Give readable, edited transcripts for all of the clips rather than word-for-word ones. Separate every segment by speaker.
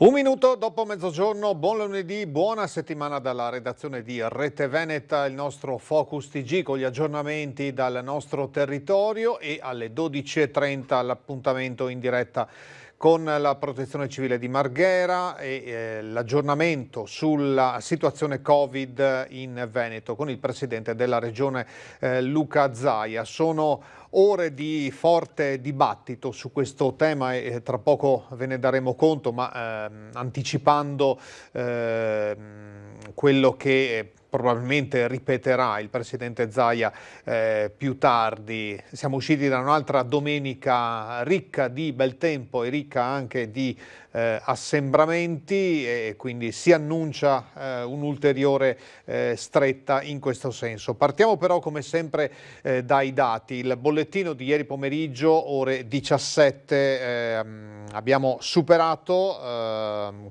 Speaker 1: Un minuto dopo mezzogiorno, buon lunedì, buona settimana dalla redazione di Rete Veneta, il nostro Focus TG con gli aggiornamenti dal nostro territorio e alle 12:30 l'appuntamento in diretta con la Protezione Civile di Marghera e l'aggiornamento sulla situazione Covid in Veneto con il Presidente della Regione Luca Zaia. Sono ore di forte dibattito su questo tema e tra poco ve ne daremo conto, ma anticipando quello che probabilmente ripeterà il Presidente Zaia più tardi. Siamo usciti da un'altra domenica ricca di bel tempo e ricca anche di assembramenti e quindi si annuncia un'ulteriore stretta in questo senso. Partiamo però come sempre dai dati. Il bollettino di ieri pomeriggio, ore 17, abbiamo superato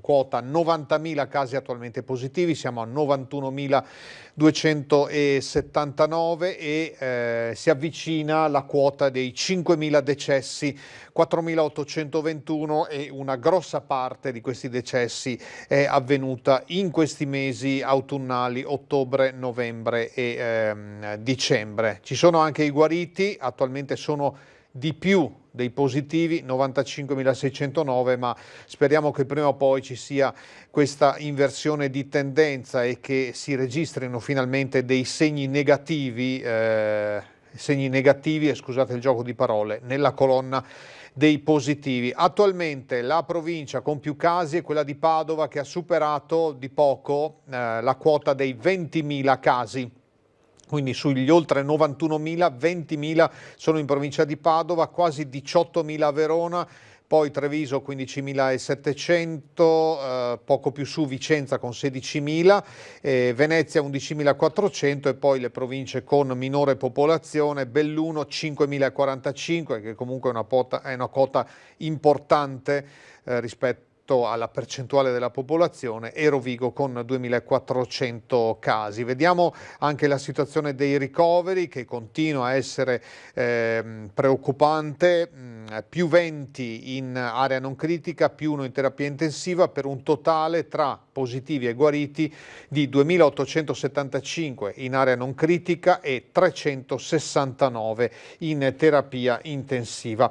Speaker 1: quota 90.000 casi attualmente positivi, siamo a 91.279 e si avvicina la quota dei 5.000 decessi, 4.821 e una grossa parte di questi decessi è avvenuta in questi mesi autunnali, ottobre, novembre e dicembre. Ci sono anche i guariti, attualmente sono di più dei positivi, 95.609, ma speriamo che prima o poi ci sia questa inversione di tendenza e che si registrino finalmente dei segni negativi, e scusate il gioco di parole, nella colonna dei positivi. Attualmente la provincia con più casi è quella di Padova, che ha superato di poco la quota dei 20.000 casi. Quindi sugli oltre 91.000, 20.000 sono in provincia di Padova, quasi 18.000 a Verona, poi Treviso 15.700, poco più su Vicenza con 16.000, Venezia 11.400 e poi le province con minore popolazione, Belluno 5.045, che comunque è una quota importante rispetto alla percentuale della popolazione, e Rovigo con 2.400 casi. Vediamo anche la situazione dei ricoveri, che continua a essere preoccupante, più 20 in area non critica, più 1 in terapia intensiva, per un totale tra positivi e guariti di 2.875 in area non critica e 369 in terapia intensiva.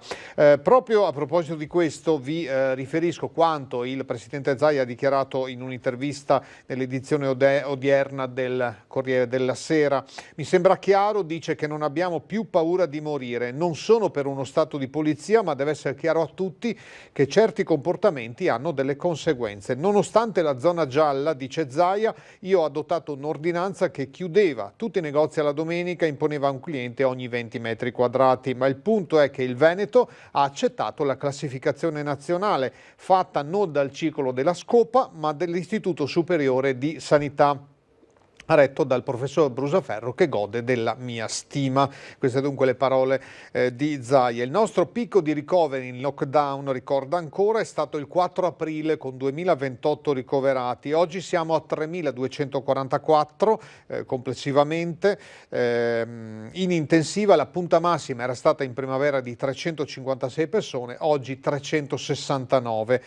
Speaker 1: Proprio a proposito di questo vi riferisco quanto il Presidente Zaia ha dichiarato in un'intervista nell'edizione odierna del Corriere della Sera. Mi sembra chiaro, dice, che non abbiamo più paura di morire, non sono per uno stato di polizia, ma deve essere chiaro a tutti che certi comportamenti hanno delle conseguenze. Nonostante la zona gialla, dice Zaia, io ho adottato un'ordinanza che chiudeva tutti i negozi alla domenica e imponeva a un cliente ogni 20 metri quadrati, ma il punto è che il Veneto ha accettato la classificazione nazionale fatta non dal Circolo della Scopa, ma dell'Istituto Superiore di Sanità, retto dal professor Brusaferro, che gode della mia stima. Queste dunque le parole di Zaia. Il nostro picco di ricoveri in lockdown, ricorda ancora, è stato il 4 aprile con 2028 ricoverati. Oggi siamo a 3.244 complessivamente. In intensiva la punta massima era stata in primavera di 356 persone, oggi 369.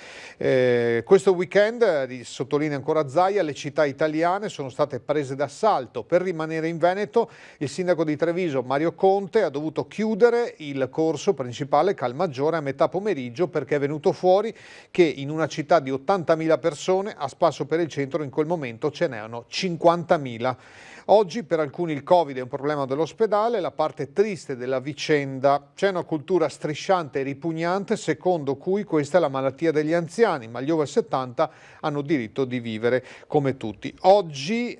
Speaker 1: Questo weekend, sottolinea ancora Zaia, le città italiane sono state prese d'assalto. Per rimanere in Veneto, il sindaco di Treviso, Mario Conte, ha dovuto chiudere il corso principale Calmaggiore a metà pomeriggio perché è venuto fuori che in una città di 80.000 persone, a spasso per il centro, in quel momento ce n'erano 50.000. Oggi per alcuni il Covid è un problema dell'ospedale. La parte triste della vicenda: c'è una cultura strisciante e ripugnante secondo cui questa è la malattia degli anziani, ma gli over 70 hanno diritto di vivere come tutti. Oggi,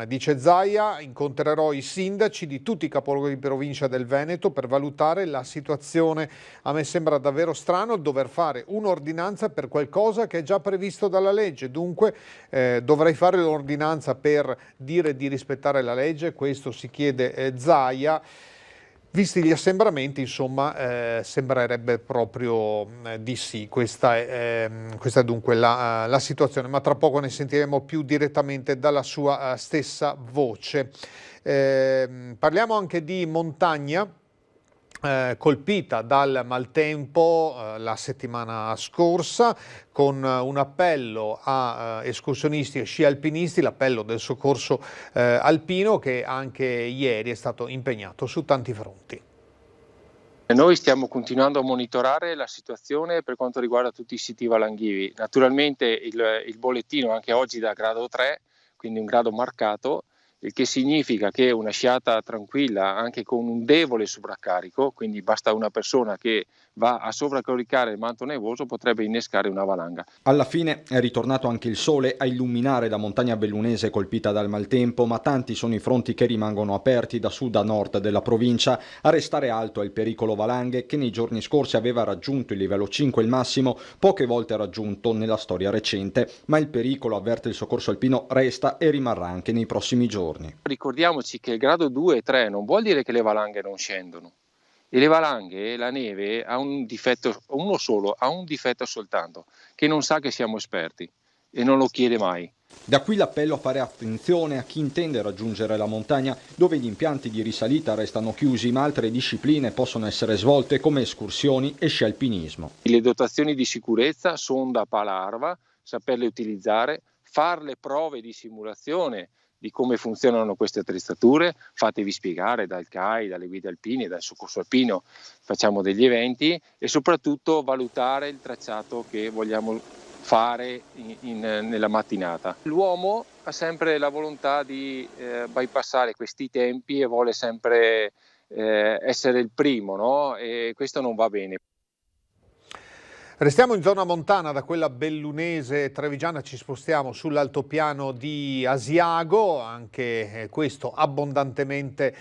Speaker 1: dice Zaia, incontrerò i sindaci di tutti i capoluoghi di provincia del Veneto per valutare la situazione. A me sembra davvero strano dover fare un'ordinanza per qualcosa che è già previsto dalla legge, dunque dovrei fare l'ordinanza per dire di rispettare la legge. Questo si chiede Zaia. Visti gli assembramenti, insomma, sembrerebbe proprio di sì. Questa è dunque la situazione, ma tra poco ne sentiremo più direttamente dalla sua stessa voce. Parliamo anche di montagna. colpita dal maltempo la settimana scorsa, con un appello a escursionisti e sci alpinisti, l'appello del soccorso alpino, che anche ieri è stato impegnato su tanti fronti.
Speaker 2: Noi stiamo continuando a monitorare la situazione per quanto riguarda tutti i siti valanghivi. Naturalmente il bollettino anche oggi da grado 3, quindi un grado marcato, il che significa che una sciata tranquilla anche con un debole sovraccarico, quindi basta una persona che va a sovraccaricare il manto nevoso, potrebbe innescare una valanga.
Speaker 3: Alla fine è ritornato anche il sole a illuminare la montagna bellunese colpita dal maltempo, ma tanti sono i fronti che rimangono aperti da sud a nord della provincia. A restare alto è il pericolo valanghe, che nei giorni scorsi aveva raggiunto il livello 5, il massimo, poche volte raggiunto nella storia recente, ma il pericolo, avverte il soccorso alpino, resta e rimarrà anche nei prossimi giorni.
Speaker 2: Ricordiamoci che il grado 2 e 3 non vuol dire che le valanghe non scendono. E le valanghe, la neve, ha un difetto, uno solo, ha un difetto soltanto, che non sa che siamo esperti e non lo chiede mai.
Speaker 3: Da qui l'appello a fare attenzione a chi intende raggiungere la montagna, dove gli impianti di risalita restano chiusi, ma altre discipline possono essere svolte come escursioni e sci alpinismo.
Speaker 2: Le dotazioni di sicurezza, sonda pala arva, saperle utilizzare, fare le prove di simulazione di come funzionano queste attrezzature, fatevi spiegare dal CAI, dalle guide alpine, dal soccorso alpino, facciamo degli eventi, e soprattutto valutare il tracciato che vogliamo fare nella mattinata. L'uomo ha sempre la volontà di bypassare questi tempi e vuole sempre essere il primo, no? E questo non va bene.
Speaker 1: Restiamo in zona montana, da quella bellunese trevigiana ci spostiamo sull'altopiano di Asiago, anche questo abbondantemente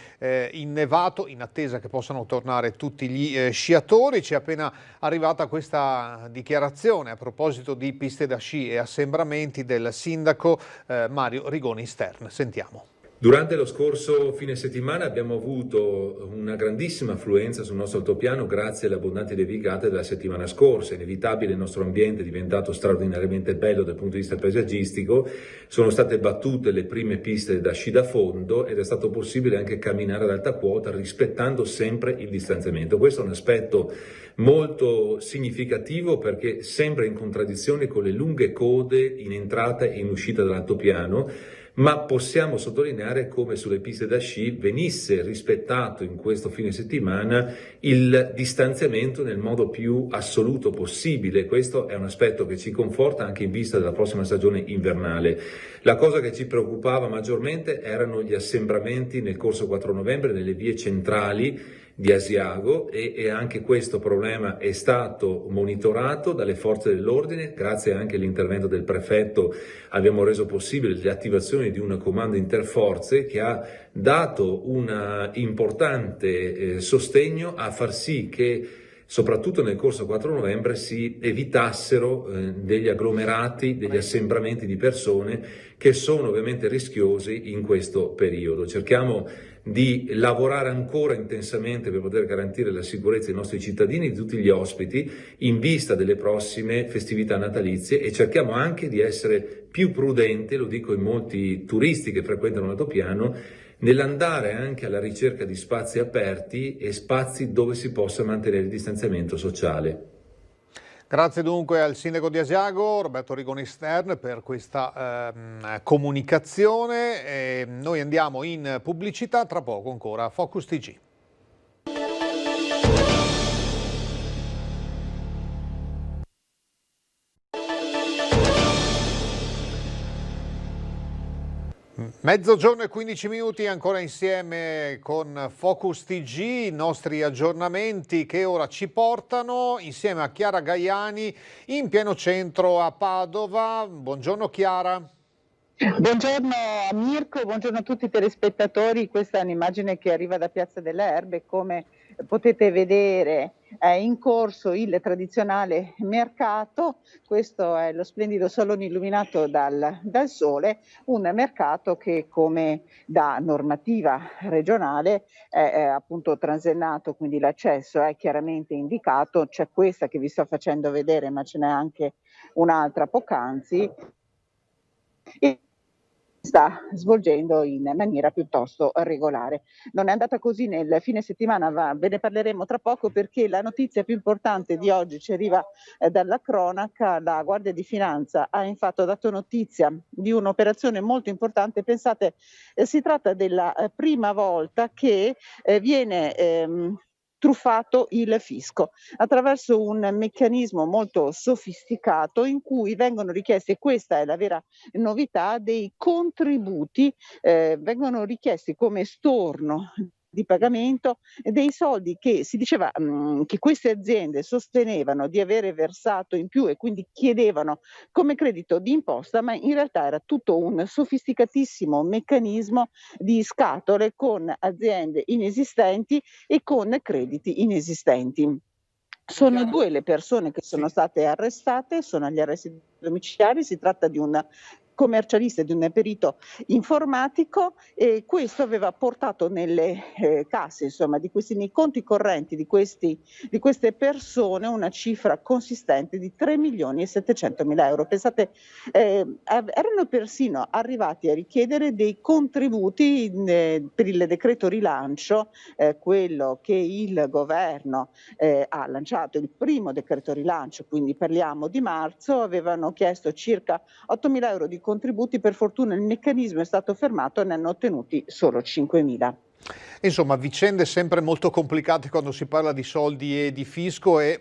Speaker 1: innevato, in attesa che possano tornare tutti gli sciatori. Ci è appena arrivata questa dichiarazione a proposito di piste da sci e assembramenti del sindaco Mario Rigoni Stern. Sentiamo.
Speaker 4: Durante lo scorso fine settimana abbiamo avuto una grandissima affluenza sul nostro altopiano grazie alle abbondanti nevicate della settimana scorsa. È inevitabile, il nostro ambiente è diventato straordinariamente bello dal punto di vista paesaggistico, sono state battute le prime piste da sci da fondo ed è stato possibile anche camminare ad alta quota rispettando sempre il distanziamento. Questo è un aspetto molto significativo perché sembra in contraddizione con le lunghe code in entrata e in uscita dall'altopiano, ma possiamo sottolineare come sulle piste da sci venisse rispettato in questo fine settimana il distanziamento nel modo più assoluto possibile. Questo è un aspetto che ci conforta anche in vista della prossima stagione invernale. La cosa che ci preoccupava maggiormente erano gli assembramenti nel corso 4 novembre nelle vie centrali di Asiago e anche questo problema è stato monitorato dalle forze dell'ordine. Grazie anche all'intervento del prefetto abbiamo reso possibile l'attivazione di un comando interforze che ha dato un importante sostegno a far sì che soprattutto nel corso 4 novembre si evitassero degli agglomerati, degli assembramenti di persone che sono ovviamente rischiosi in questo periodo. Cerchiamo di lavorare ancora intensamente per poter garantire la sicurezza dei nostri cittadini e di tutti gli ospiti in vista delle prossime festività natalizie e cerchiamo anche di essere più prudenti, lo dico in molti turisti che frequentano l'altopiano, nell'andare anche alla ricerca di spazi aperti e spazi dove si possa mantenere il distanziamento sociale.
Speaker 1: Grazie dunque al sindaco di Asiago, Roberto Rigoni Stern, per questa comunicazione. Noi andiamo in pubblicità, tra poco ancora Focus TG. Mezzogiorno e 15 minuti ancora insieme con Focus TG, i nostri aggiornamenti che ora ci portano insieme a Chiara Gaiani in pieno centro a Padova. Buongiorno Chiara.
Speaker 5: Buongiorno a Mirko, buongiorno a tutti i telespettatori. Questa è un'immagine che arriva da Piazza delle Erbe. Come potete vedere è in corso il tradizionale mercato. Questo è lo splendido salone illuminato dal sole, un mercato che come da normativa regionale è appunto transennato, quindi l'accesso è chiaramente indicato. C'è questa che vi sto facendo vedere, ma ce n'è anche un'altra poc'anzi. sta svolgendo in maniera piuttosto regolare. Non è andata così nel fine settimana, ve ne parleremo tra poco, perché la notizia più importante di oggi ci arriva dalla cronaca. La Guardia di Finanza ha infatti dato notizia di un'operazione molto importante. Pensate, si tratta della prima volta che viene truffato il fisco attraverso un meccanismo molto sofisticato in cui vengono richiesti, e questa è la vera novità, dei contributi, vengono richiesti come storno di pagamento dei soldi che si diceva che queste aziende sostenevano di avere versato in più e quindi chiedevano come credito d'imposta, ma in realtà era tutto un sofisticatissimo meccanismo di scatole con aziende inesistenti e con crediti inesistenti. Sono 2 le persone che sono state arrestate, sono agli arresti domiciliari, si tratta di un commercialista e di un perito informatico, e questo aveva portato nelle casse, insomma, nei conti correnti di queste persone una cifra consistente di 3.700.000 euro. Pensate, erano persino arrivati a richiedere dei contributi per il decreto rilancio, quello che il governo ha lanciato, il primo decreto rilancio, quindi parliamo di marzo. Avevano chiesto circa 8.000 euro di contributi. Per fortuna il meccanismo è stato fermato e ne hanno ottenuti solo 5.000.
Speaker 1: Insomma, vicende sempre molto complicate quando si parla di soldi e di fisco, e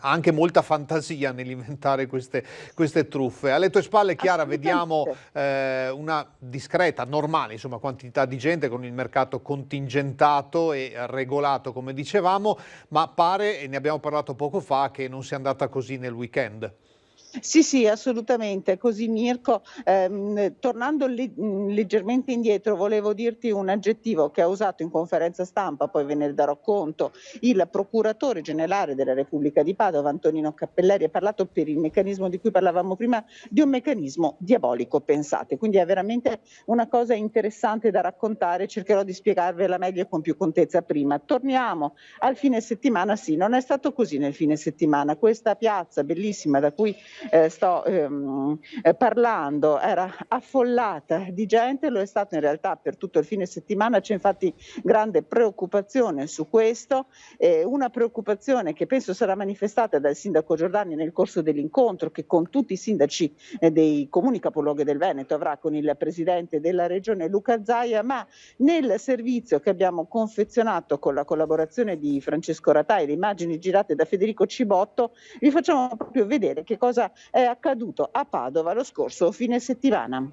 Speaker 1: anche molta fantasia nell'inventare queste truffe. Alle tue spalle, Chiara, vediamo una discreta, normale, insomma, quantità di gente con il mercato contingentato e regolato, come dicevamo, ma pare, e ne abbiamo parlato poco fa, che non sia andata così nel weekend.
Speaker 5: Sì, assolutamente, così Mirko. Tornando leggermente indietro, volevo dirti un aggettivo che ha usato in conferenza stampa, poi ve ne darò conto, il procuratore generale della Repubblica di Padova, Antonino Cappelleri. Ha parlato, per il meccanismo di cui parlavamo prima, di un meccanismo diabolico, pensate, quindi è veramente una cosa interessante da raccontare. Cercherò di spiegarvela meglio e con più contezza prima. Torniamo al fine settimana. Sì, non è stato così nel fine settimana. Questa piazza bellissima da cui sto parlando era affollata di gente, lo è stato in realtà per tutto il fine settimana. C'è infatti grande preoccupazione su questo, una preoccupazione che penso sarà manifestata dal sindaco Giordani nel corso dell'incontro che con tutti i sindaci dei comuni capoluoghi del Veneto avrà con il presidente della regione Luca Zaia, ma nel servizio che abbiamo confezionato con la collaborazione di Francesco Ratai, le immagini girate da Federico Cibotto, vi facciamo proprio vedere che cosa è accaduto a Padova lo scorso fine settimana.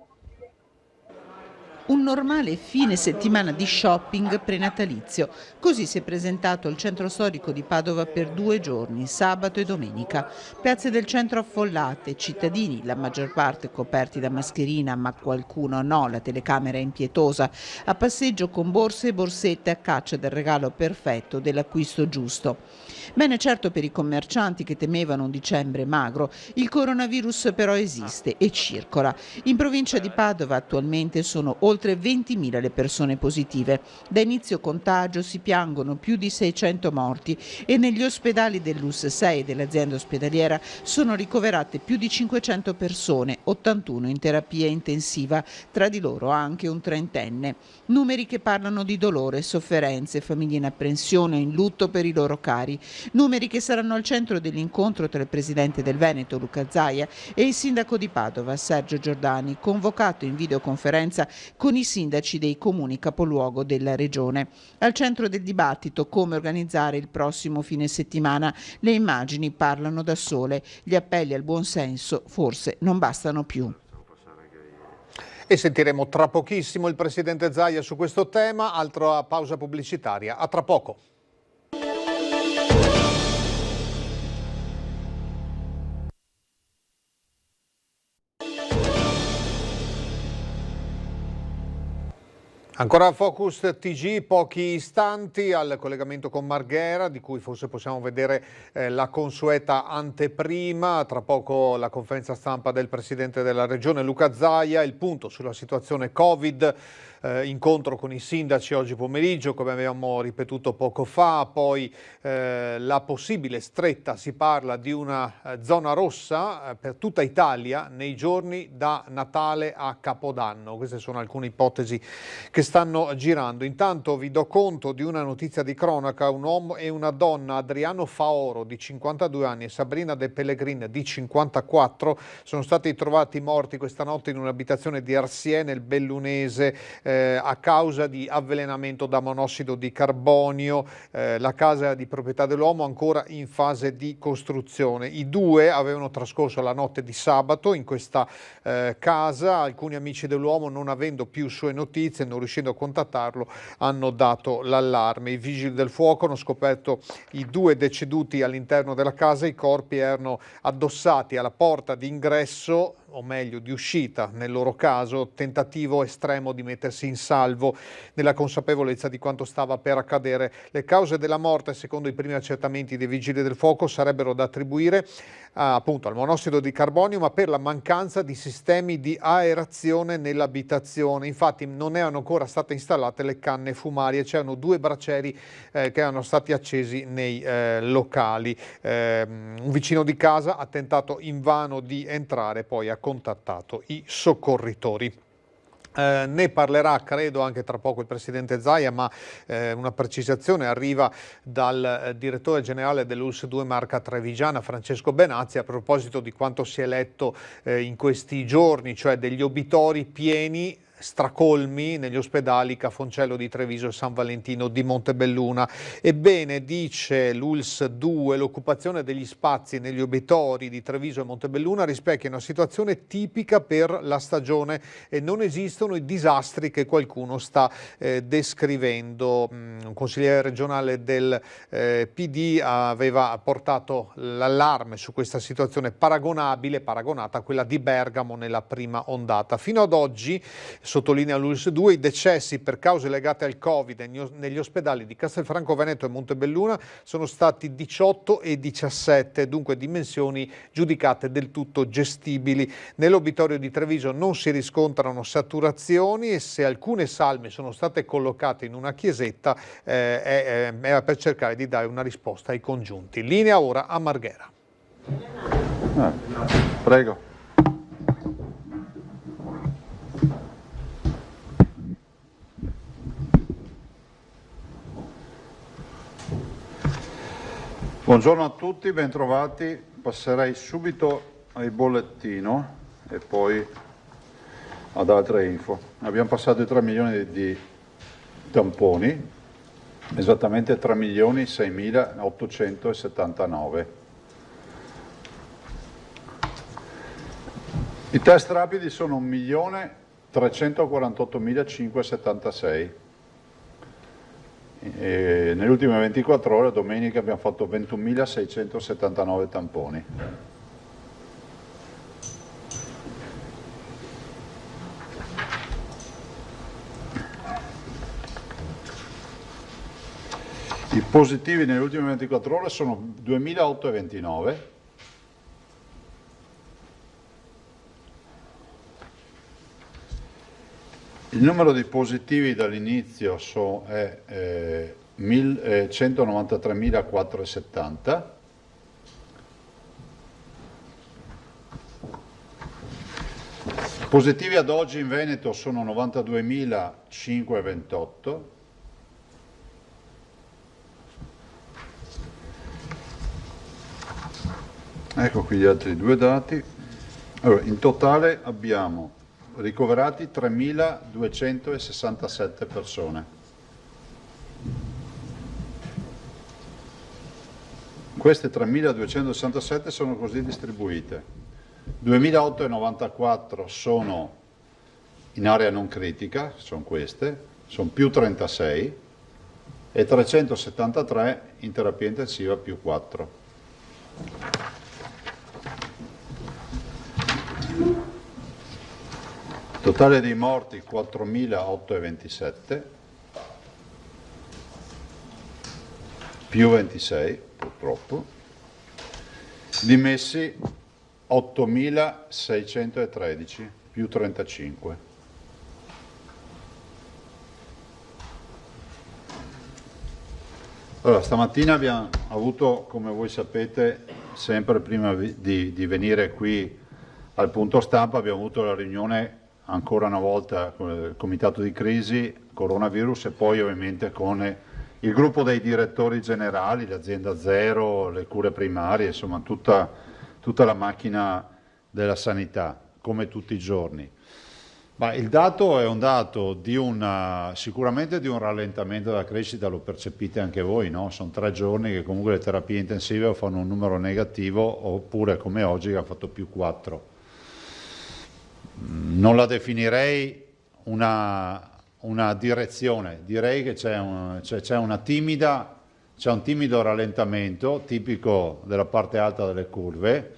Speaker 6: Un normale fine settimana di shopping prenatalizio. Così si è presentato il centro storico di Padova per 2 giorni, sabato e domenica. Piazze del centro affollate, cittadini, la maggior parte coperti da mascherina, ma qualcuno no, la telecamera è impietosa, a passeggio con borse e borsette a caccia del regalo perfetto, dell'acquisto giusto. Bene, certo, per i commercianti che temevano un dicembre magro, il coronavirus però esiste e circola. In provincia di Padova attualmente sono oltre 20.000 le persone positive. Da inizio contagio si piangono più di 600 morti e negli ospedali dell'US 6 dell'azienda ospedaliera sono ricoverate più di 500 persone, 81 in terapia intensiva, tra di loro anche un 30enne. Numeri che parlano di dolore, sofferenze, famiglie in apprensione, in lutto per i loro cari. Numeri che saranno al centro dell'incontro tra il presidente del Veneto Luca Zaia e il sindaco di Padova Sergio Giordani, convocato in videoconferenza con i sindaci dei comuni capoluogo della regione. Al centro del dibattito come organizzare il prossimo fine settimana. Le immagini parlano da sole, gli appelli al buonsenso forse non bastano più.
Speaker 1: E sentiremo tra pochissimo il presidente Zaia su questo tema. Altra pausa pubblicitaria. A tra poco. Ancora Focus TG, pochi istanti al collegamento con Marghera, di cui forse possiamo vedere la consueta anteprima. Tra poco la conferenza stampa del Presidente della Regione Luca Zaia, il punto sulla situazione Covid, incontro con i sindaci oggi pomeriggio, come abbiamo ripetuto poco fa, poi la possibile stretta, si parla di una zona rossa per tutta Italia nei giorni da Natale a Capodanno. Queste sono alcune ipotesi che stanno girando. Intanto vi do conto di una notizia di cronaca: un uomo e una donna, Adriano Faoro di 52 anni e Sabrina De Pellegrin di 54, sono stati trovati morti questa notte in un'abitazione di Arsiè nel Bellunese a causa di avvelenamento da monossido di carbonio. La casa di proprietà dell'uomo ancora in fase di costruzione. I due avevano trascorso la notte di sabato in questa casa. Alcuni amici dell'uomo, non avendo più sue notizie, non riuscendo a contattarlo, hanno dato l'allarme. I vigili del fuoco hanno scoperto i due deceduti all'interno della casa. I corpi erano addossati alla porta d'ingresso, o meglio di uscita nel loro caso, tentativo estremo di mettersi in salvo nella consapevolezza di quanto stava per accadere. Le cause della morte, secondo i primi accertamenti dei vigili del fuoco, sarebbero da attribuire appunto al monossido di carbonio, ma per la mancanza di sistemi di aerazione nell'abitazione. Infatti non erano ancora state installate le canne fumarie, c'erano due bracieri che erano stati accesi nei locali. Un vicino di casa ha tentato invano di entrare, poi ha contattato i soccorritori. Ne parlerà credo anche tra poco il Presidente Zaia, ma una precisazione arriva dal direttore generale dell'ULSS 2 Marca Trevigiana, Francesco Benazzi, a proposito di quanto si è letto in questi giorni, cioè degli obitori pieni, stracolmi negli ospedali Cafoncello di Treviso e San Valentino di Montebelluna. Ebbene, dice l'ULSS 2, l'occupazione degli spazi negli obitori di Treviso e Montebelluna rispecchia una situazione tipica per la stagione e non esistono i disastri che qualcuno sta descrivendo. Un consigliere regionale del PD aveva portato l'allarme su questa situazione paragonata a quella di Bergamo nella prima ondata. Fino ad oggi, sottolinea l'ULSS 2, i decessi per cause legate al Covid negli ospedali di Castelfranco Veneto e Montebelluna sono stati 18 e 17, dunque dimensioni giudicate del tutto gestibili. Nell'obitorio di Treviso non si riscontrano saturazioni e se alcune salme sono state collocate in una chiesetta era per cercare di dare una risposta ai congiunti. Linea ora a Marghera.
Speaker 7: Prego. Buongiorno a tutti, bentrovati. Passerei subito al bollettino e poi ad altre info. Abbiamo passato i 3 milioni di tamponi, esattamente 3.6.879. I test rapidi sono 1.348.576. Nelle ultime 24 ore, domenica, abbiamo fatto 21.679 tamponi. I positivi nelle ultime 24 ore sono 2.829. Il numero di positivi dall'inizio è 193.470. Positivi ad oggi in Veneto sono 92.528. Ecco qui gli altri due dati. Allora, in totale abbiamo ricoverati 3.267 persone. Queste 3.267 sono così distribuite: 2.894 sono in area non critica, sono queste, sono più 36, e 373 in terapia intensiva più 4. Totale dei morti 4.827, più 26 purtroppo, dimessi 8.613, più 35. Allora, stamattina abbiamo avuto, come voi sapete, sempre prima di venire qui al punto stampa, abbiamo avuto la riunione ancora una volta con il comitato di crisi, coronavirus, e poi ovviamente con il gruppo dei direttori generali, l'azienda zero, le cure primarie, insomma tutta la macchina della sanità, come tutti i giorni. Ma il dato è un dato sicuramente di un rallentamento della crescita, lo percepite anche voi, no? Sono 3 giorni che comunque le terapie intensive fanno un numero negativo, oppure come oggi che ha fatto più 4. Non la definirei una direzione, direi che c'è un timido rallentamento tipico della parte alta delle curve.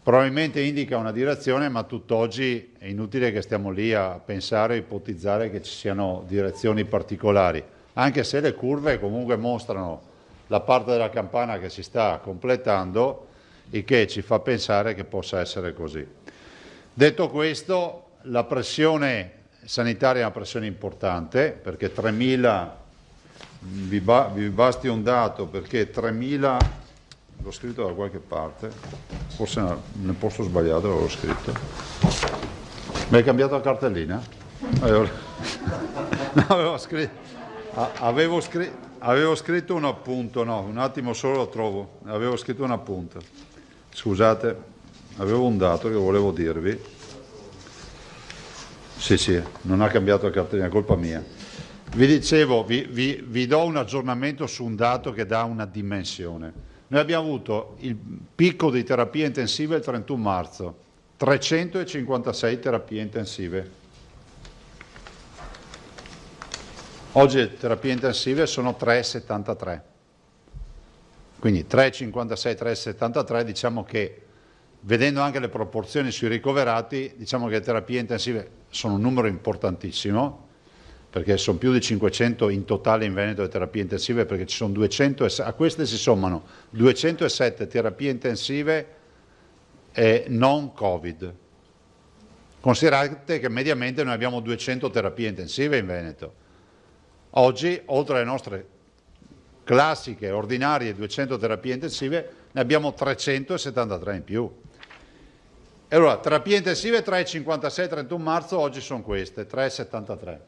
Speaker 7: Probabilmente indica una direzione, ma tutt'oggi è inutile che stiamo lì a pensare, ipotizzare che ci siano direzioni particolari, anche se le curve comunque mostrano la parte della campana che si sta completando e che ci fa pensare che possa essere così. Detto questo, la pressione sanitaria è una pressione importante, perché 3.000, vi basti un dato, perché 3.000... L'ho scritto da qualche parte, forse nel posto sbagliato l'avevo scritto. Mi hai cambiato la cartellina? Avevo scritto un appunto, no, un attimo solo lo trovo, avevo scritto un appunto. Scusate, avevo un dato che volevo dirvi. Sì, non ha cambiato la cartellina, è colpa mia. Vi dicevo, vi do un aggiornamento su un dato che dà una dimensione. Noi abbiamo avuto il picco di terapie intensive il 31 marzo, 356 terapie intensive. Oggi le terapie intensive sono 373. Quindi 356, 373, diciamo che, vedendo anche le proporzioni sui ricoverati, diciamo che le terapie intensive sono un numero importantissimo, perché sono più di 500 in totale in Veneto le terapie intensive, perché ci sono 200, a queste si sommano 207 terapie intensive non Covid. Considerate che mediamente noi abbiamo 200 terapie intensive in Veneto. Oggi, oltre alle nostre classiche, ordinarie 200 terapie intensive, ne abbiamo 373 in più. E allora, terapie intensive 3,56, 31 marzo, oggi sono queste, 3,73.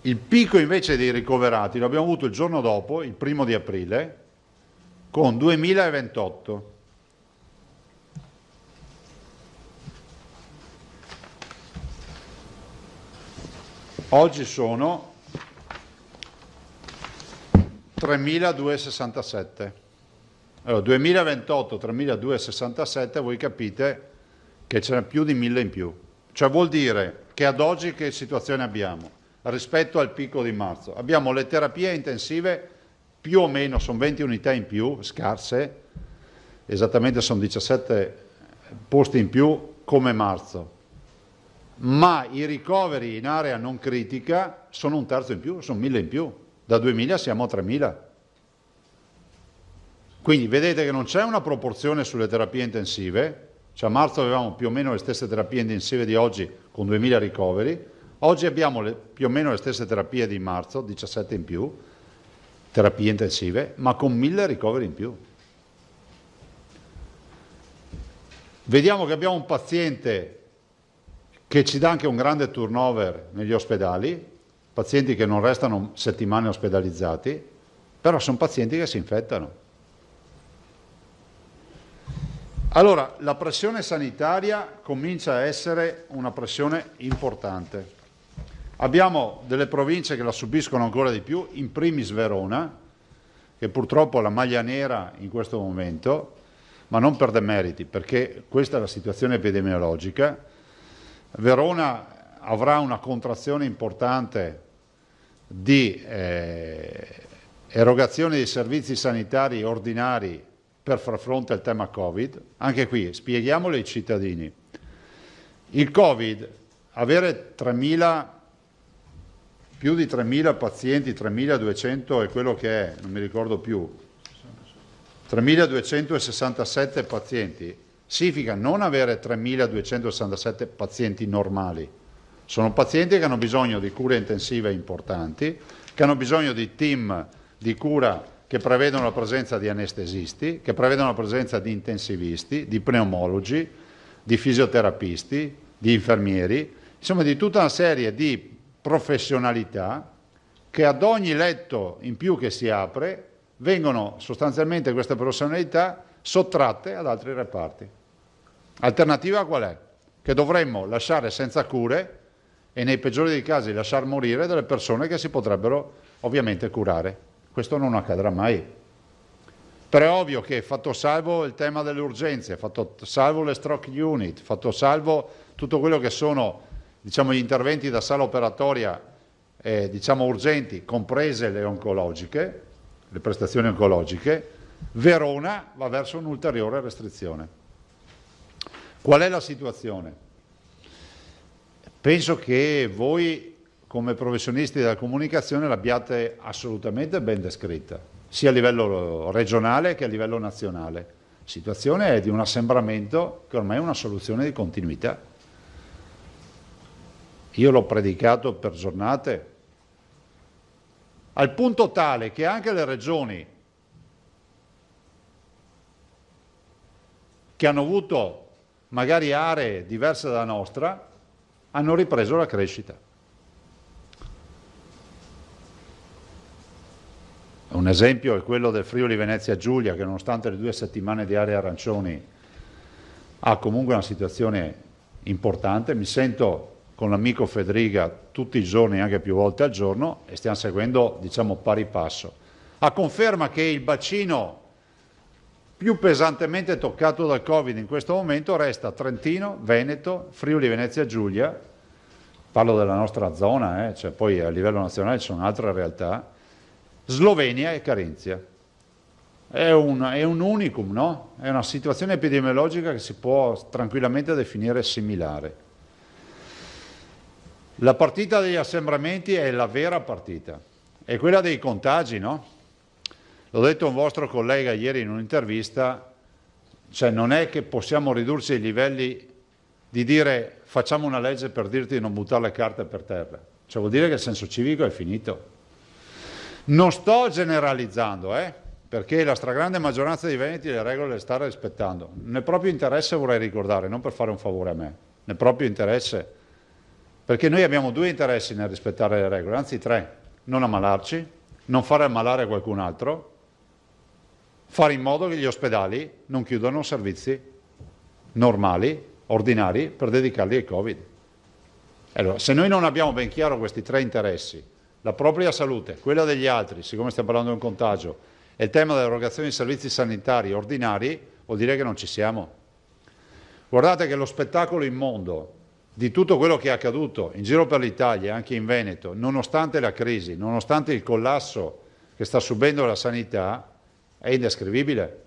Speaker 7: Il picco invece dei ricoverati lo abbiamo avuto il giorno dopo, il 1° di aprile, con 2028. Oggi sono 3.267. Allora, 2028, 3.267, voi capite che c'è più di 1.000 in più. Cioè vuol dire che ad oggi che situazione abbiamo? Rispetto al picco di marzo. Abbiamo le terapie intensive più o meno, sono 20 unità in più, scarse, esattamente sono 17 posti in più come marzo, ma i ricoveri in area non critica sono 1/3 in più, sono 1.000 in più, da 2.000 siamo a 3.000. Quindi vedete che non c'è una proporzione sulle terapie intensive, cioè a marzo avevamo più o meno le stesse terapie intensive di oggi con 2.000 ricoveri. Oggi abbiamo più o meno le stesse terapie di marzo, 17 in più, terapie intensive, ma con 1.000 ricoveri in più. Vediamo che abbiamo un paziente che ci dà anche un grande turnover negli ospedali, pazienti che non restano settimane ospedalizzati, però sono pazienti che si infettano. Allora, la pressione sanitaria comincia a essere una pressione importante. Abbiamo delle province che la subiscono ancora di più, in primis Verona, che purtroppo ha la maglia nera in questo momento, ma non per demeriti, perché questa è la situazione epidemiologica. Verona avrà una contrazione importante di erogazione dei servizi sanitari ordinari per far fronte al tema Covid. Anche qui spieghiamolo ai cittadini. Il Covid, avere 3.000, più di 3.000 pazienti, 3.200 è quello che è, non mi ricordo più, 3.267 pazienti, significa non avere 3.267 pazienti normali. Sono pazienti che hanno bisogno di cure intensive importanti, che hanno bisogno di team di cura che prevedono la presenza di anestesisti, che prevedono la presenza di intensivisti, di pneumologi, di fisioterapisti, di infermieri, insomma di tutta una serie di professionalità che ad ogni letto in più che si apre vengono sostanzialmente queste professionalità sottratte ad altri reparti. Alternativa qual è? Che dovremmo lasciare senza cure e nei peggiori dei casi lasciar morire delle persone che si potrebbero ovviamente curare. Questo non accadrà mai. Però è ovvio che, fatto salvo il tema delle urgenze, fatto salvo le stroke unit, fatto salvo tutto quello che sono, diciamo, gli interventi da sala operatoria diciamo urgenti, comprese le oncologiche, le prestazioni oncologiche, Verona va verso un'ulteriore restrizione. Qual è la situazione? Penso che voi, come professionisti della comunicazione, l'abbiate assolutamente ben descritta, sia a livello regionale che a livello nazionale. La situazione è di un assembramento che ormai è una soluzione di continuità. Io l'ho predicato per giornate, al punto tale che anche le regioni che hanno avuto magari aree diverse dalla nostra hanno ripreso la crescita. Un esempio è quello del Friuli Venezia Giulia, che nonostante le 2 settimane di aree arancioni ha comunque una situazione importante. Mi sento con l'amico Federica tutti i giorni, anche più volte al giorno, e stiamo seguendo, diciamo, pari passo. A conferma che il bacino più pesantemente toccato dal Covid in questo momento resta Trentino, Veneto, Friuli Venezia Giulia, parlo della nostra zona, cioè poi a livello nazionale ci sono altre realtà, Slovenia e Carinzia. È un unicum, no? È una situazione epidemiologica che si può tranquillamente definire similare. La partita degli assembramenti è la vera partita, è quella dei contagi, no? L'ho detto a un vostro collega ieri in un'intervista, cioè non è che possiamo ridurci ai livelli di dire facciamo una legge per dirti di non buttare le carte per terra, cioè vuol dire che il senso civico è finito. Non sto generalizzando, perché la stragrande maggioranza dei veneti le regole le sta rispettando. Nel proprio interesse vorrei ricordare, non per fare un favore a me, nel proprio interesse, perché noi abbiamo 2 interessi nel rispettare le regole, anzi 3, non ammalarci, non fare ammalare qualcun altro, fare in modo che gli ospedali non chiudano servizi normali, ordinari, per dedicarli al Covid. Allora, se noi non abbiamo ben chiaro questi 3 interessi, la propria salute, quella degli altri, siccome stiamo parlando di un contagio, e il tema dell'erogazione di servizi sanitari ordinari, vuol dire che non ci siamo. Guardate che lo spettacolo immondo di tutto quello che è accaduto in giro per l'Italia, anche in Veneto, nonostante la crisi, nonostante il collasso che sta subendo la sanità, è indescrivibile.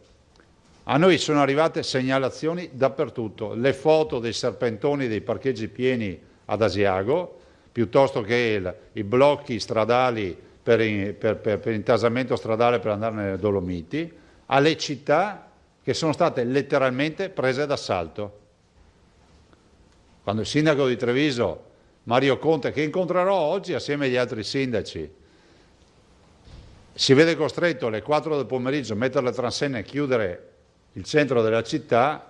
Speaker 7: A noi sono arrivate segnalazioni dappertutto, le foto dei serpentoni dei parcheggi pieni ad Asiago, piuttosto che i blocchi stradali per intasamento stradale per andare nelle Dolomiti, alle città che sono state letteralmente prese d'assalto. Quando il sindaco di Treviso, Mario Conte, che incontrerò oggi assieme agli altri sindaci, si vede costretto alle 4 del pomeriggio a mettere le transenne e chiudere il centro della città,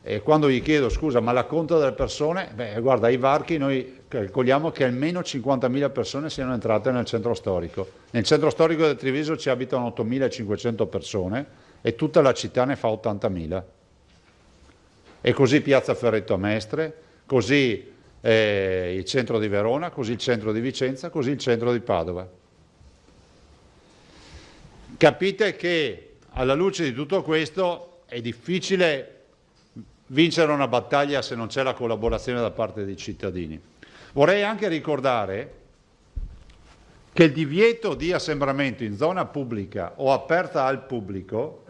Speaker 7: e quando gli chiedo scusa ma la conta delle persone, guarda, ai varchi noi calcoliamo che almeno 50.000 persone siano entrate nel centro storico. Nel centro storico del Treviso ci abitano 8.500 persone e tutta la città ne fa 80.000. E così Piazza Ferretto a Mestre, così il centro di Verona, così il centro di Vicenza, così il centro di Padova. Capite che alla luce di tutto questo è difficile vincere una battaglia se non c'è la collaborazione da parte dei cittadini. Vorrei anche ricordare che il divieto di assembramento in zona pubblica o aperta al pubblico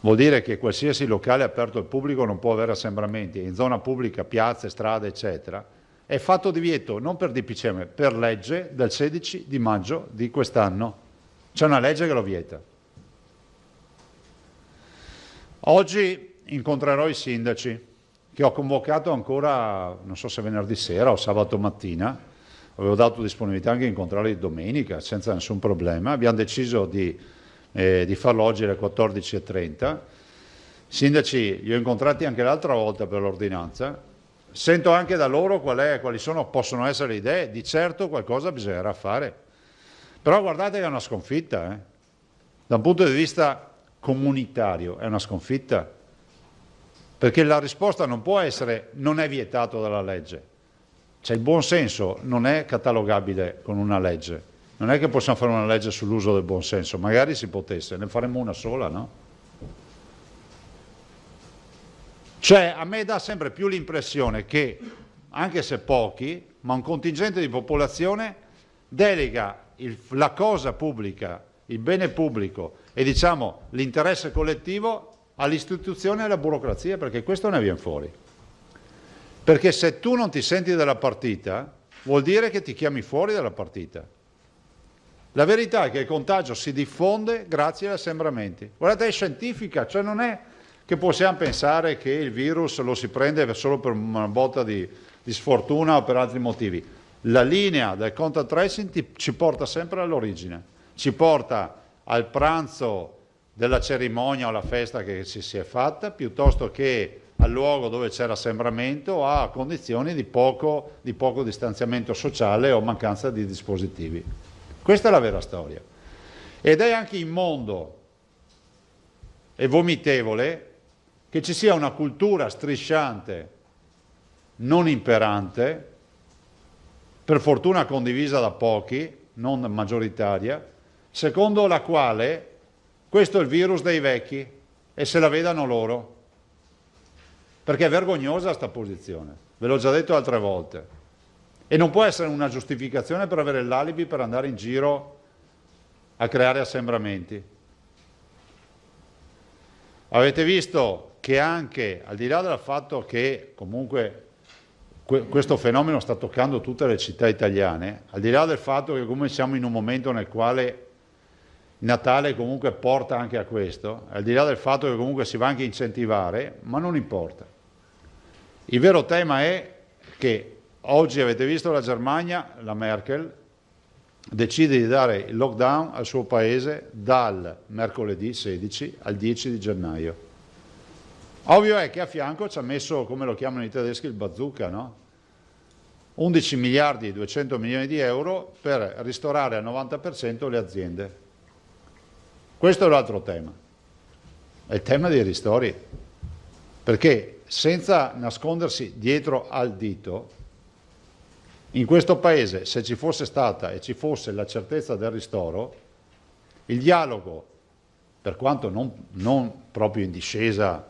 Speaker 7: Vuol dire che qualsiasi locale aperto al pubblico non può avere assembramenti, in zona pubblica, piazze, strade, eccetera. È fatto divieto non per DPCM, per legge del 16 di maggio di quest'anno. C'è una legge che lo vieta. Oggi incontrerò i sindaci, che ho convocato ancora, non so se venerdì sera o sabato mattina, avevo dato disponibilità anche a incontrarli domenica senza nessun problema. Abbiamo deciso di farlo oggi alle 14:30. I sindaci li ho incontrati anche l'altra volta per l'ordinanza. Sento anche da loro quali possono essere le idee. Di certo qualcosa bisognerà fare. Però guardate che è una sconfitta. Da un punto di vista comunitario è una sconfitta. Perché la risposta non può essere non è vietato dalla legge. Cioè il buon senso non è catalogabile con una legge. Non è che possiamo fare una legge sull'uso del buon senso, magari si potesse, ne faremo una sola, no? Cioè a me dà sempre più l'impressione che, anche se pochi, ma un contingente di popolazione delega la cosa pubblica, il bene pubblico e diciamo l'interesse collettivo all'istituzione e alla burocrazia, perché questo ne viene fuori. Perché se tu non ti senti della partita, vuol dire che ti chiami fuori dalla partita. La verità è che il contagio si diffonde grazie agli assembramenti. Guardate, è scientifica, cioè non è che possiamo pensare che il virus lo si prende solo per una botta di sfortuna o per altri motivi. La linea del contact tracing ci porta sempre all'origine, ci porta al pranzo della cerimonia o alla festa che si è fatta, piuttosto che al luogo dove c'è l'assembramento o a condizioni di poco distanziamento sociale o mancanza di dispositivi. Questa è la vera storia. Ed è anche immondo e vomitevole che ci sia una cultura strisciante, non imperante, per fortuna condivisa da pochi, non maggioritaria, secondo la quale questo è il virus dei vecchi e se la vedano loro. Perché è vergognosa sta posizione, ve l'ho già detto altre volte. E non può essere una giustificazione per avere l'alibi per andare in giro a creare assembramenti. Avete visto che anche, al di là del fatto che comunque questo fenomeno sta toccando tutte le città italiane, al di là del fatto che comunque siamo in un momento nel quale il Natale comunque porta anche a questo, al di là del fatto che comunque si va anche a incentivare, ma non importa. Il vero tema è che oggi avete visto la Germania, la Merkel, decide di dare il lockdown al suo paese dal mercoledì 16 al 10 di gennaio. Ovvio è che a fianco ci ha messo, come lo chiamano i tedeschi, il bazooka, no? 11 miliardi e 200 milioni di euro per ristorare al 90% le aziende. Questo è l'altro tema, è il tema dei ristori, perché senza nascondersi dietro al dito, in questo paese, se ci fosse stata e ci fosse la certezza del ristoro, il dialogo, per quanto non proprio in discesa,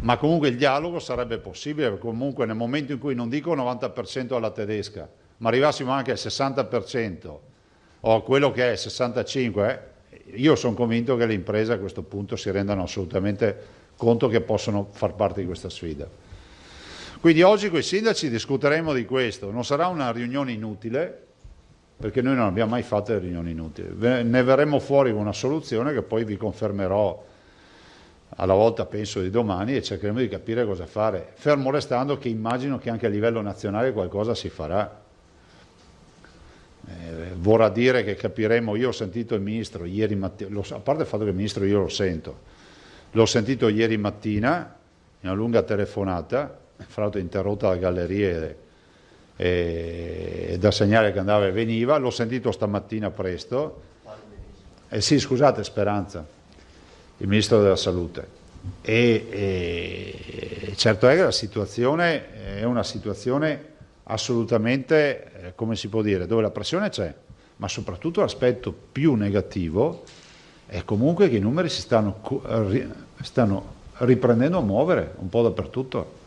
Speaker 7: ma comunque il dialogo sarebbe possibile, perché comunque nel momento in cui non dico 90% alla tedesca, ma arrivassimo anche al 60% o a quello che è il 65%, io sono convinto che le imprese a questo punto si rendano assolutamente conto che possono far parte di questa sfida. Quindi oggi con i sindaci discuteremo di questo, non sarà una riunione inutile, perché noi non abbiamo mai fatto le riunioni inutili, ne verremo fuori con una soluzione che poi vi confermerò alla volta penso di domani e cercheremo di capire cosa fare, fermo restando che immagino che anche a livello nazionale qualcosa si farà. Vorrà dire che capiremo, io ho sentito il Ministro ieri mattina, a parte il fatto che il Ministro io lo sento, l'ho sentito ieri mattina in una lunga telefonata, fra l'altro interrotta da gallerie e da segnale che andava e veniva, l'ho sentito stamattina presto, sì scusate Speranza, il Ministro della Salute, e certo è che la situazione è una situazione assolutamente, come si può dire, dove la pressione c'è, ma soprattutto l'aspetto più negativo è comunque che i numeri si stanno riprendendo a muovere un po' dappertutto,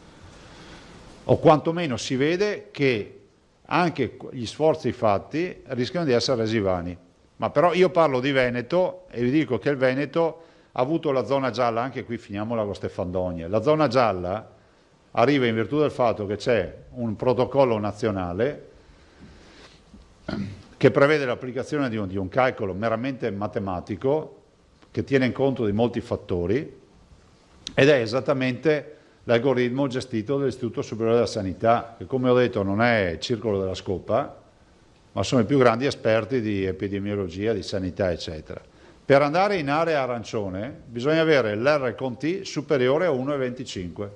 Speaker 7: o quantomeno si vede che anche gli sforzi fatti rischiano di essere resi vani. Ma però io parlo di Veneto e vi dico che il Veneto ha avuto la zona gialla, anche qui finiamola con Stefandogne, la zona gialla arriva in virtù del fatto che c'è un protocollo nazionale che prevede l'applicazione di un calcolo meramente matematico che tiene in conto di molti fattori ed è esattamente l'algoritmo gestito dall'Istituto Superiore della Sanità, che come ho detto non è il circolo della scopa, ma sono i più grandi esperti di epidemiologia, di sanità, eccetera. Per andare in area arancione bisogna avere l'R con T superiore a 1,25.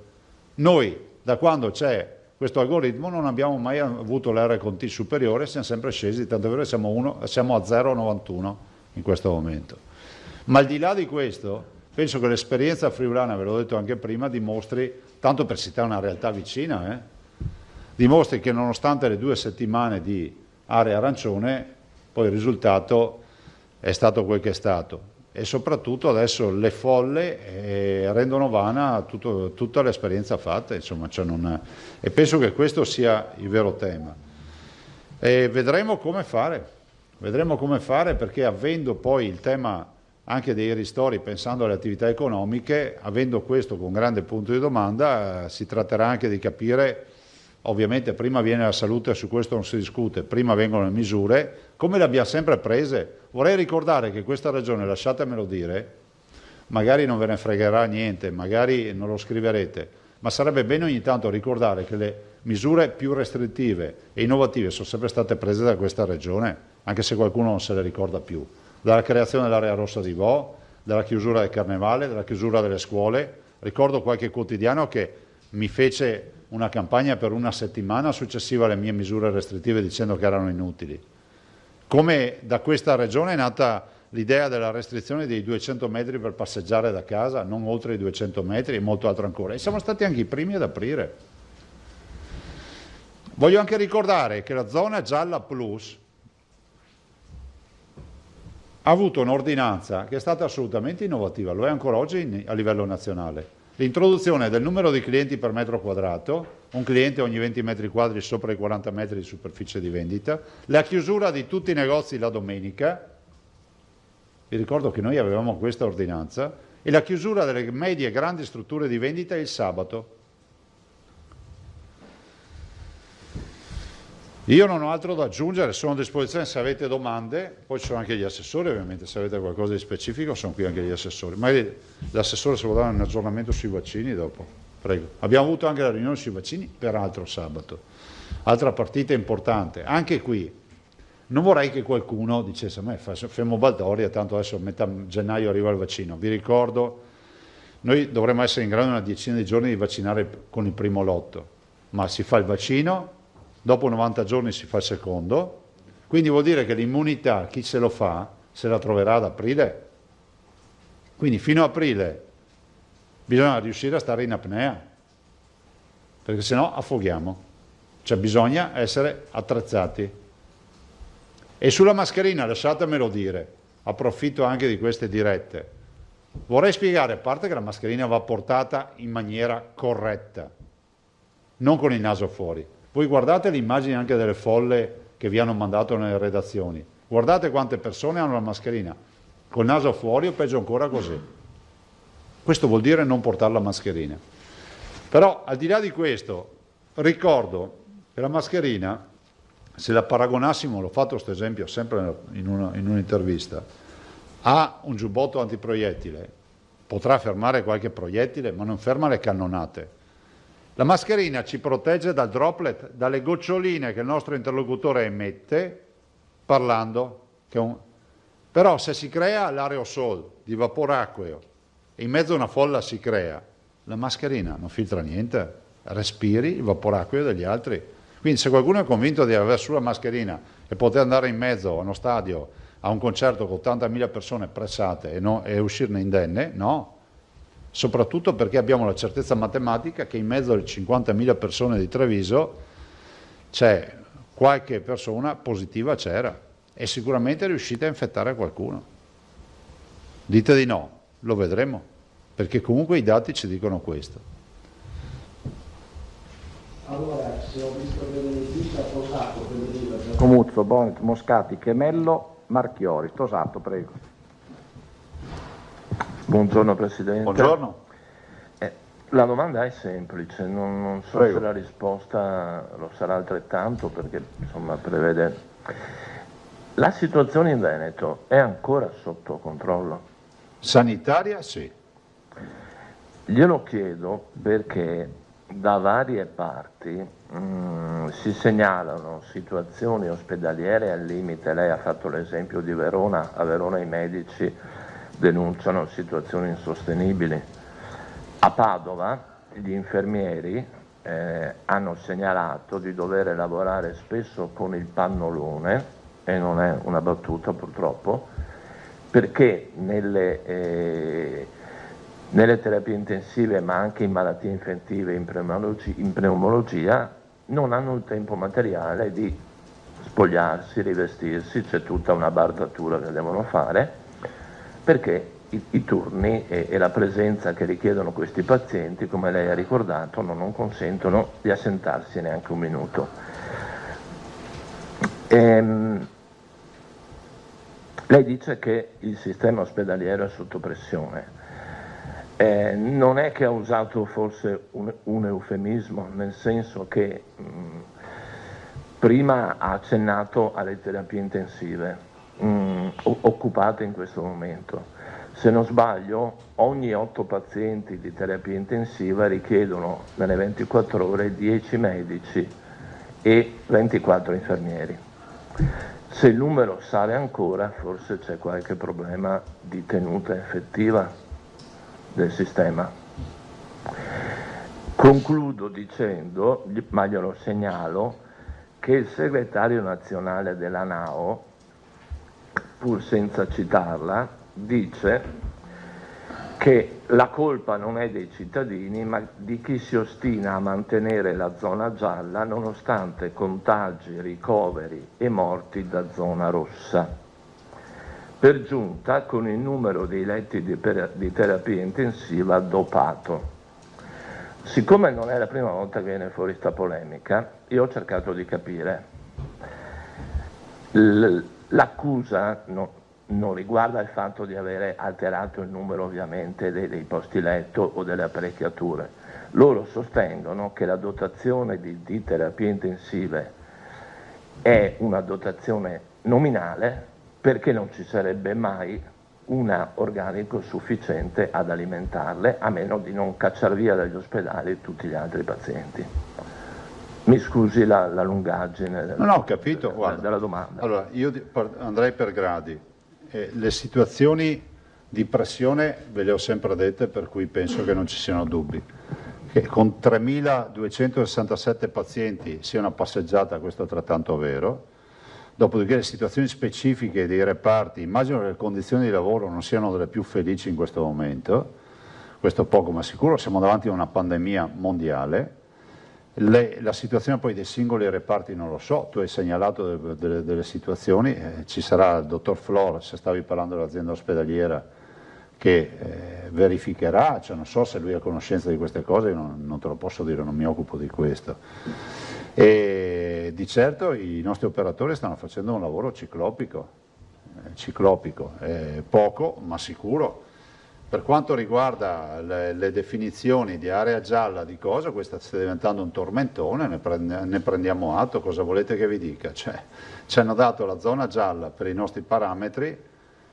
Speaker 7: Noi, da quando c'è questo algoritmo, non abbiamo mai avuto l'R con T superiore, siamo sempre scesi, tanto è vero che siamo a 0,91 in questo momento. Ma al di là di questo, penso che l'esperienza friulana, ve l'ho detto anche prima, dimostri, tanto per citare una realtà vicina, dimostri che nonostante le 2 settimane di area arancione, poi il risultato è stato quel che è stato. E soprattutto adesso le folle rendono vana tutta l'esperienza fatta, insomma, e penso che questo sia il vero tema. E vedremo come fare perché avendo poi il tema anche dei ristori, pensando alle attività economiche, avendo questo con grande punto di domanda, si tratterà anche di capire, ovviamente prima viene la salute, su questo non si discute, prima vengono le misure, come le abbiamo sempre prese. Vorrei ricordare che questa regione, lasciatemelo dire, magari non ve ne fregherà niente, magari non lo scriverete, ma sarebbe bene ogni tanto ricordare che le misure più restrittive e innovative sono sempre state prese da questa regione, anche se qualcuno non se le ricorda più. Dalla creazione dell'area rossa di Vo, dalla chiusura del carnevale, dalla chiusura delle scuole. Ricordo qualche quotidiano che mi fece una campagna per una settimana successiva alle mie misure restrittive dicendo che erano inutili. Come da questa regione è nata l'idea della restrizione dei 200 metri per passeggiare da casa, non oltre i 200 metri e molto altro ancora. E siamo stati anche i primi ad aprire. Voglio anche ricordare che la zona gialla plus ha avuto un'ordinanza che è stata assolutamente innovativa, lo è ancora oggi a livello nazionale. L'introduzione del numero di clienti per metro quadrato, un cliente ogni 20 metri quadri sopra i 40 metri di superficie di vendita, la chiusura di tutti i negozi la domenica, vi ricordo che noi avevamo questa ordinanza, e la chiusura delle medie e grandi strutture di vendita il sabato. Io non ho altro da aggiungere, sono a disposizione se avete domande, poi ci sono anche gli assessori ovviamente, se avete qualcosa di specifico sono qui anche gli assessori. Magari l'assessore se vuole dare un aggiornamento sui vaccini dopo, prego. Abbiamo avuto anche la riunione sui vaccini, peraltro sabato, altra partita importante. Anche qui non vorrei che qualcuno dicesse, ma fermo baldoria, tanto adesso a metà gennaio arriva il vaccino. Vi ricordo, noi dovremmo essere in grado in una decina di giorni di vaccinare con il primo lotto, ma si fa il vaccino, dopo 90 giorni si fa il secondo, quindi vuol dire che l'immunità, chi se lo fa, se la troverà ad aprile. Quindi fino a aprile bisogna riuscire a stare in apnea, perché sennò affoghiamo. Cioè bisogna essere attrezzati. E sulla mascherina, lasciatemelo dire, approfitto anche di queste dirette, vorrei spiegare, a parte che la mascherina va portata in maniera corretta, non con il naso fuori. Voi guardate le immagini anche delle folle che vi hanno mandato nelle redazioni. Guardate quante persone hanno la mascherina, col naso fuori o peggio ancora così. Questo vuol dire non portare la mascherina. Però al di là di questo, ricordo che la mascherina, se la paragonassimo, l'ho fatto questo esempio sempre in un'intervista, a un giubbotto antiproiettile, potrà fermare qualche proiettile, ma non ferma le cannonate. La mascherina ci protegge dal droplet, dalle goccioline che il nostro interlocutore emette parlando. Però se si crea l'aerosol di vapore acqueo e in mezzo a una folla si crea, la mascherina non filtra niente, respiri il vapore acqueo degli altri. Quindi se qualcuno è convinto di avere sulla mascherina e poter andare in mezzo a uno stadio, a un concerto con 80.000 persone pressate e uscirne indenne, no. Soprattutto perché abbiamo la certezza matematica che in mezzo alle 50.000 persone di Treviso c'è qualche persona positiva, c'era, e sicuramente riuscite a infettare qualcuno. Dite di no, lo vedremo, perché comunque i dati ci dicono questo.
Speaker 8: Allora, se ho visto bene le lista, Tosato,
Speaker 9: Comuzzo, Bonet, Moscati, Chemello, Marchiori. Tosato, prego. Buongiorno Presidente.
Speaker 7: Buongiorno.
Speaker 9: La domanda è semplice, non so
Speaker 7: Prego.
Speaker 9: se la risposta lo sarà altrettanto, perché insomma prevede... La situazione in Veneto è ancora sotto controllo?
Speaker 7: Sanitaria sì.
Speaker 9: Glielo chiedo perché da varie parti si segnalano situazioni ospedaliere al limite. Lei ha fatto l'esempio di Verona, a Verona i medici denunciano situazioni insostenibili. A Padova gli infermieri hanno segnalato di dover lavorare spesso con il pannolone, e non è una battuta purtroppo, perché nelle terapie intensive, ma anche in malattie infettive, in pneumologia, non hanno il tempo materiale di spogliarsi, rivestirsi, c'è tutta una bardatura che devono fare, perché i turni e la presenza che richiedono questi pazienti, come lei ha ricordato, non consentono di assentarsi neanche un minuto. Lei dice che il sistema ospedaliero è sotto pressione. Non è che ha usato forse un eufemismo, nel senso che prima ha accennato alle terapie intensive occupate in questo momento. Se non sbaglio, ogni 8 pazienti di terapia intensiva richiedono nelle 24 ore 10 medici e 24 infermieri. Se il numero sale ancora, forse c'è qualche problema di tenuta effettiva del sistema. Concludo dicendo, ma glielo segnalo, che il segretario nazionale della NAO, pur senza citarla, dice che la colpa non è dei cittadini, ma di chi si ostina a mantenere la zona gialla nonostante contagi, ricoveri e morti da zona rossa. Per giunta con il numero dei letti di terapia intensiva dopato. Siccome non è la prima volta che viene fuori sta polemica, io ho cercato di capire. L'accusa non riguarda il fatto di avere alterato il numero ovviamente dei posti letto o delle apparecchiature. Loro sostengono che la dotazione di terapie intensive è una dotazione nominale perché non ci sarebbe mai un organico sufficiente ad alimentarle, a meno di non cacciar via dagli ospedali tutti gli altri pazienti. Mi scusi la lungaggine
Speaker 7: No, ho capito.
Speaker 9: della domanda.
Speaker 7: Allora, io andrei per gradi. Le situazioni di pressione ve le ho sempre dette, per cui penso che non ci siano dubbi. Che con 3.267 pazienti sia una passeggiata, questo è altrettanto vero. Dopodiché le situazioni specifiche dei reparti, immagino che le condizioni di lavoro non siano delle più felici in questo momento, questo poco ma sicuro, siamo davanti a una pandemia mondiale. La situazione poi dei singoli reparti non lo so, tu hai segnalato delle situazioni, ci sarà il dottor Flor, se stavi parlando dell'azienda ospedaliera, che verificherà, cioè non so se lui ha conoscenza di queste cose, non te lo posso dire, non mi occupo di questo. E di certo i nostri operatori stanno facendo un lavoro ciclopico, poco ma sicuro. Per quanto riguarda le definizioni di area gialla, di cosa, questa sta diventando un tormentone, ne prendiamo atto, cosa volete che vi dica? Cioè, ci hanno dato la zona gialla per i nostri parametri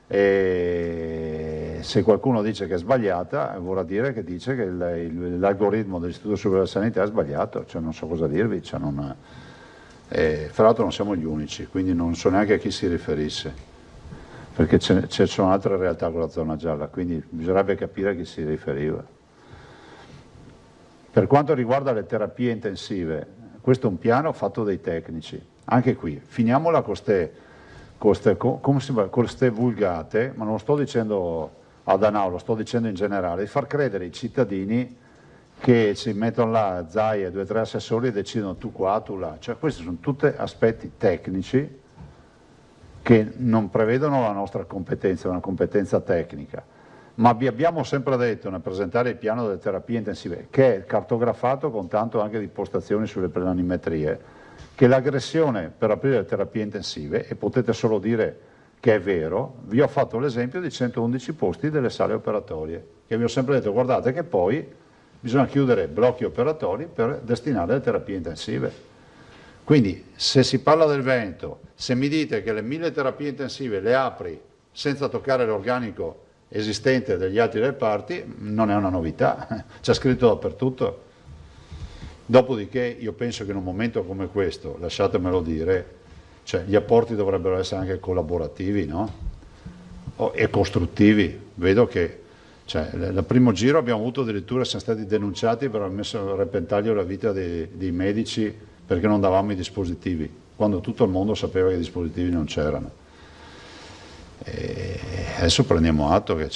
Speaker 7: e se qualcuno dice che è sbagliata, vorrà dire che dice che l'algoritmo dell'Istituto Superiore della Sanità è sbagliato, cioè non so cosa dirvi, cioè fra l'altro non siamo gli unici, quindi non so neanche a chi si riferisse. Perché ci sono altre realtà con la zona gialla, quindi bisognerebbe capire a chi si riferiva. Per quanto riguarda le terapie intensive, questo è un piano fatto dai tecnici. Anche qui, finiamola con queste vulgate, ma non lo sto dicendo ad Anao, lo sto dicendo in generale, di far credere ai cittadini che si mettono là Zaia, 2 o 3 assessori e decidono tu qua, tu là. Cioè, questi sono tutti aspetti tecnici che non prevedono la nostra competenza, una competenza tecnica. Ma vi abbiamo sempre detto nel presentare il piano delle terapie intensive, che è cartografato con tanto anche di postazioni sulle planimetrie, che l'aggressione per aprire le terapie intensive, e potete solo dire che è vero, vi ho fatto l'esempio di 111 posti delle sale operatorie, che vi ho sempre detto, guardate che poi bisogna chiudere blocchi operatori per destinare alle terapie intensive. Quindi se si parla del Veneto, se mi dite che le 1000 terapie intensive le apri senza toccare l'organico esistente degli altri reparti, non è una novità, c'è scritto dappertutto. Dopodiché io penso che in un momento come questo, lasciatemelo dire, cioè, gli apporti dovrebbero essere anche collaborativi, no? E costruttivi. Vedo che il primo giro abbiamo avuto addirittura, siamo stati denunciati per aver messo a repentaglio la vita dei medici perché non davamo i dispositivi, quando tutto il mondo sapeva che i dispositivi non c'erano. Adesso prendiamo atto che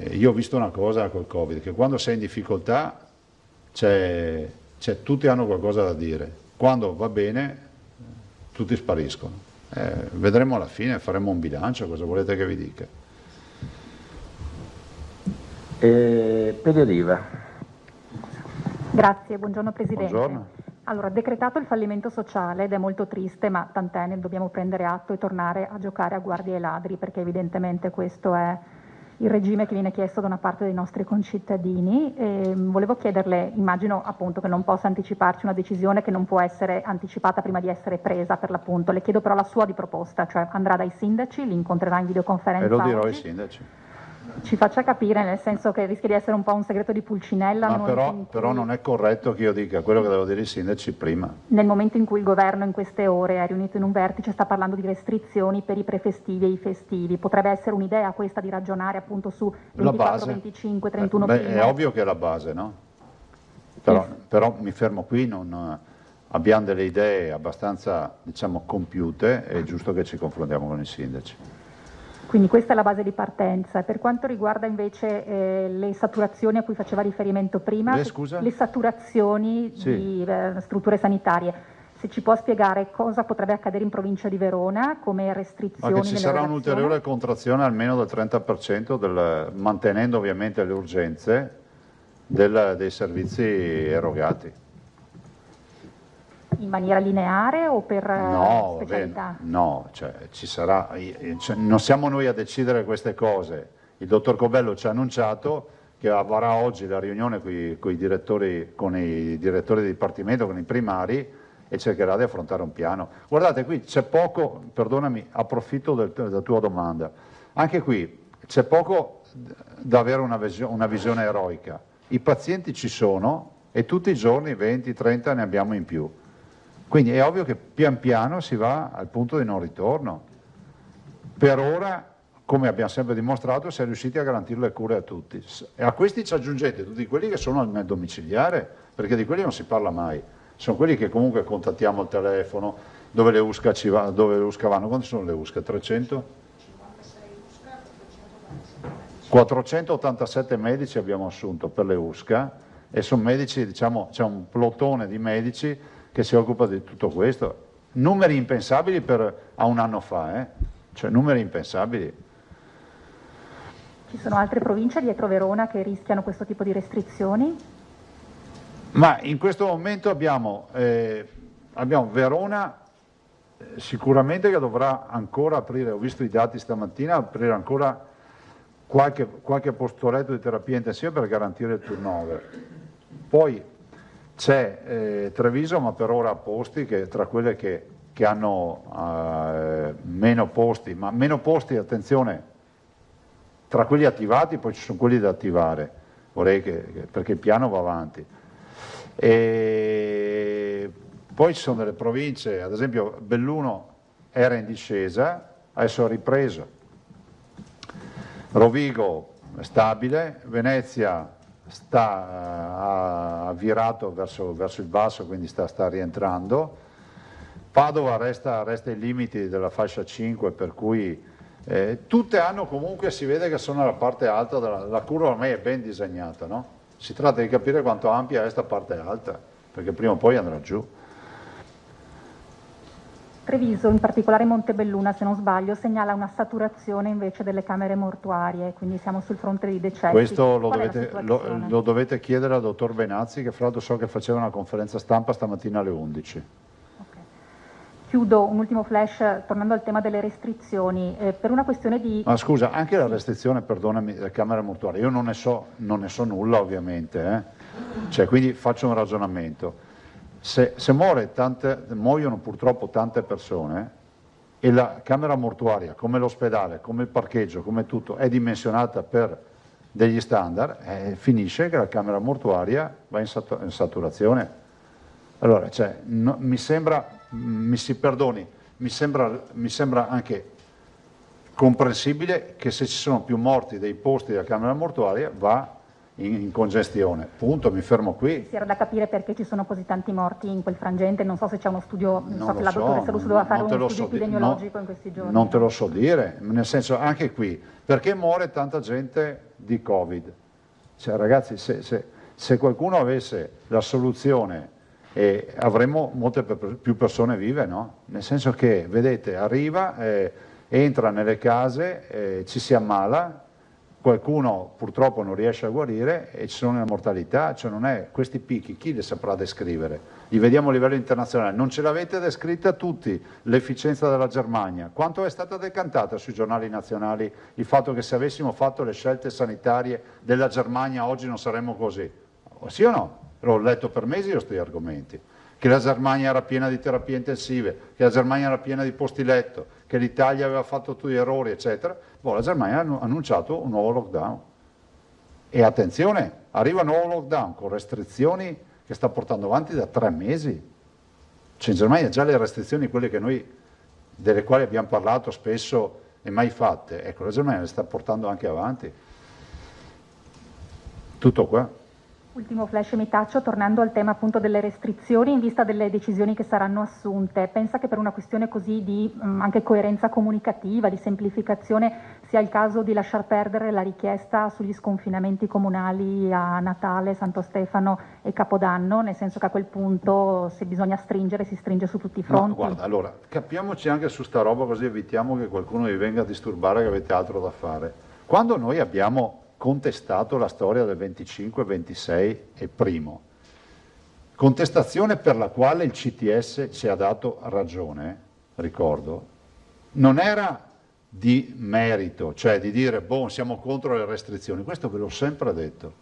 Speaker 7: io ho visto una cosa col Covid, che quando sei in difficoltà tutti hanno qualcosa da dire, quando va bene tutti spariscono. Vedremo alla fine, faremo un bilancio, cosa volete che vi dica?
Speaker 9: Periodiva.
Speaker 10: Grazie, buongiorno Presidente.
Speaker 7: Buongiorno.
Speaker 10: Allora, decretato il fallimento sociale ed è molto triste, ma tant'è, ne dobbiamo prendere atto e tornare a giocare a guardie ai ladri, perché evidentemente questo è il regime che viene chiesto da una parte dei nostri concittadini. Volevo chiederle, immagino appunto che non possa anticiparci una decisione che non può essere anticipata prima di essere presa per l'appunto, le chiedo però la sua di proposta, cioè andrà dai sindaci, li incontrerà in videoconferenza?
Speaker 7: E lo dirò
Speaker 10: oggi?
Speaker 7: ai sindaci.
Speaker 10: Ci faccia capire, nel senso che rischia di essere un po' un segreto di Pulcinella.
Speaker 7: Ma però non è corretto che io dica quello che devo dire ai sindaci prima.
Speaker 10: Nel momento in cui il governo in queste ore è riunito in un vertice, sta parlando di restrizioni per i prefestivi e i festivi. Potrebbe essere un'idea questa di ragionare appunto su 24, 25, 31 primo?
Speaker 7: È ovvio che è la base, no? Però mi fermo qui, abbiamo delle idee abbastanza, diciamo, compiute, è giusto che ci confrontiamo con i sindaci.
Speaker 10: Quindi questa è la base di partenza. Per quanto riguarda invece le saturazioni a cui faceva riferimento prima, le saturazioni di strutture sanitarie, se ci può spiegare cosa potrebbe accadere in provincia di Verona come restrizioni?
Speaker 7: Ma che ci sarà un'ulteriore contrazione almeno del 30%, mantenendo ovviamente le urgenze dei servizi erogati.
Speaker 10: In maniera lineare o per specialità?
Speaker 7: No, ci sarà, non siamo noi a decidere queste cose. Il dottor Cobello ci ha annunciato che avrà oggi la riunione con i direttori di dipartimento, con i primari, e cercherà di affrontare un piano. Guardate, qui c'è poco, perdonami, approfitto della tua domanda, anche qui c'è poco da avere una visione eroica. I pazienti ci sono e tutti i giorni 20-30 ne abbiamo in più. Quindi è ovvio che pian piano si va al punto di non ritorno. Per ora, come abbiamo sempre dimostrato, si è riusciti a garantire le cure a tutti. E a questi ci aggiungete tutti quelli che sono nel domiciliare, perché di quelli non si parla mai. Sono quelli che comunque contattiamo al telefono, dove le USCA vanno. Quanti sono le USCA? 300? 487 medici abbiamo assunto per le USCA e sono medici, diciamo, c'è un plotone di medici che si occupa di tutto questo. Numeri impensabili a un anno fa, cioè numeri impensabili.
Speaker 10: Ci sono altre province dietro Verona che rischiano questo tipo di restrizioni?
Speaker 7: Ma in questo momento abbiamo Verona sicuramente che dovrà ancora aprire, ho visto i dati stamattina, aprire ancora qualche postoletto di terapia intensiva per garantire il turnover. Poi c'è Treviso, ma per ora a posti, che tra quelle che hanno meno posti, ma meno posti, attenzione, tra quelli attivati poi ci sono quelli da attivare, vorrei perché il piano va avanti. E poi ci sono delle province, ad esempio Belluno era in discesa, adesso ha ripreso, Rovigo è stabile, Venezia ha virato verso il basso, quindi sta rientrando, Padova resta ai limiti della fascia 5, per cui tutte hanno comunque, si vede che sono alla parte alta, la curva ormai è ben disegnata, no? Si tratta di capire quanto ampia è questa parte alta, perché prima o poi andrà giù.
Speaker 10: Treviso, in particolare Montebelluna, se non sbaglio, segnala una saturazione invece delle camere mortuarie, quindi siamo sul fronte di decessi.
Speaker 7: Questo lo dovete chiedere al dottor Benazzi, che fra l'altro so che faceva una conferenza stampa stamattina alle 11.
Speaker 10: Chiudo un ultimo flash tornando al tema delle restrizioni, per una questione di...
Speaker 7: Ma scusa, anche la restrizione, perdonami, della camera mortuaria, io non ne so nulla ovviamente, Cioè, quindi faccio un ragionamento. Se muoiono purtroppo tante persone e la camera mortuaria, come l'ospedale, come il parcheggio, come tutto, è dimensionata per degli standard, finisce che la camera mortuaria va in saturazione. Allora, cioè, mi sembra anche comprensibile che se ci sono più morti dei posti della camera mortuaria va in congestione. Punto, mi fermo qui.
Speaker 10: Si era da capire perché ci sono così tanti morti in quel frangente, non so se c'è uno studio, non so se la dottoressa Russo doveva fare uno studio epidemiologico in questi giorni.
Speaker 7: Non te lo so dire, nel senso anche qui, perché muore tanta gente di Covid? Cioè, ragazzi, se qualcuno avesse la soluzione avremmo molte più persone vive, no? Nel senso che, vedete, arriva, entra nelle case, ci si ammala, qualcuno purtroppo non riesce a guarire e ci sono le mortalità, cioè non è questi picchi, chi li saprà descrivere? Li vediamo a livello internazionale, non ce l'avete descritta tutti, l'efficienza della Germania, quanto è stata decantata sui giornali nazionali il fatto che se avessimo fatto le scelte sanitarie della Germania oggi non saremmo così, sì o no? L'ho letto per mesi io questi argomenti, che la Germania era piena di terapie intensive, che la Germania era piena di posti letto, che l'Italia aveva fatto tutti gli errori, eccetera. La Germania ha annunciato un nuovo lockdown. E attenzione, arriva un nuovo lockdown con restrizioni che sta portando avanti da 3 mesi. Cioè in Germania già le restrizioni, quelle che delle quali abbiamo parlato spesso e mai fatte, ecco, la Germania le sta portando anche avanti. Tutto qua.
Speaker 10: Ultimo flash mi taccio, tornando al tema appunto delle restrizioni in vista delle decisioni che saranno assunte. Pensa che per una questione così di anche coerenza comunicativa, di semplificazione, sia il caso di lasciar perdere la richiesta sugli sconfinamenti comunali a Natale, Santo Stefano e Capodanno, nel senso che a quel punto se bisogna stringere si stringe su tutti i fronti?
Speaker 7: No, guarda, allora, capiamoci anche su sta roba così evitiamo che qualcuno vi venga a disturbare che avete altro da fare. Quando noi abbiamo contestato la storia del 25, 26 e primo. Contestazione per la quale il CTS ci ha dato ragione, ricordo, non era di merito, cioè di dire, siamo contro le restrizioni, questo ve l'ho sempre detto.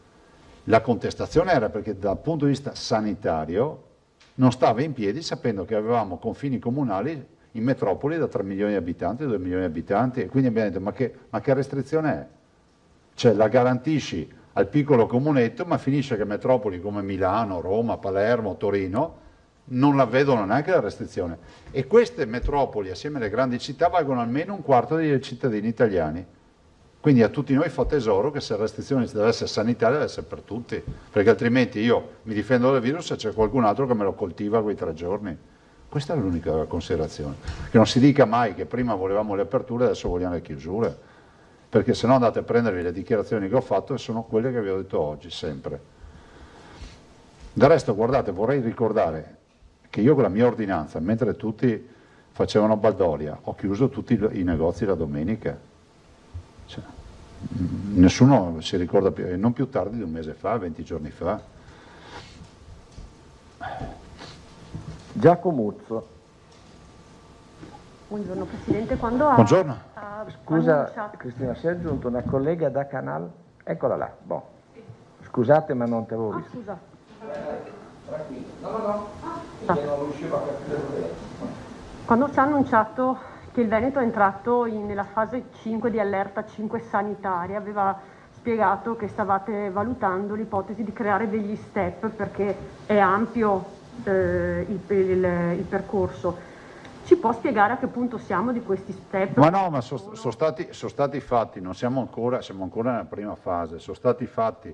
Speaker 7: La contestazione era perché dal punto di vista sanitario non stava in piedi sapendo che avevamo confini comunali in metropoli da 3 milioni di abitanti, 2 milioni di abitanti, e quindi abbiamo detto, ma che restrizione è? Cioè la garantisci al piccolo comunetto, ma finisce che metropoli come Milano, Roma, Palermo, Torino non la vedono neanche la restrizione. E queste metropoli, assieme alle grandi città, valgono almeno un quarto dei cittadini italiani. Quindi a tutti noi fa tesoro che se la restrizione deve essere sanitaria deve essere per tutti, perché altrimenti io mi difendo dal virus e c'è qualcun altro che me lo coltiva quei 3 giorni. Questa è l'unica considerazione. Che non si dica mai che prima volevamo le aperture e adesso vogliamo le chiusure. Perché se no andate a prendervi le dichiarazioni che ho fatto e sono quelle che vi ho detto oggi, sempre. Del resto, guardate, vorrei ricordare che io con la mia ordinanza, mentre tutti facevano baldoria, ho chiuso tutti i negozi la domenica. Cioè, nessuno si ricorda più, e non più tardi di un mese fa, 20 giorni fa.
Speaker 9: Giacomuzzo.
Speaker 11: Buongiorno Presidente,
Speaker 7: Buongiorno.
Speaker 9: Scusa Cristina, si è aggiunta una collega da Canal? Eccola là, Scusate ma non ti avevo visto.
Speaker 11: Scusa.
Speaker 8: No. Non riuscivo a capire.
Speaker 11: Quando ci ha annunciato che il Veneto è entrato nella fase 5 di allerta 5 sanitaria, aveva spiegato che stavate valutando l'ipotesi di creare degli step perché è ampio il percorso. Ci può spiegare a che punto siamo di questi step?
Speaker 7: Ma no, ma sono stati fatti, non siamo ancora nella prima fase, sono stati fatti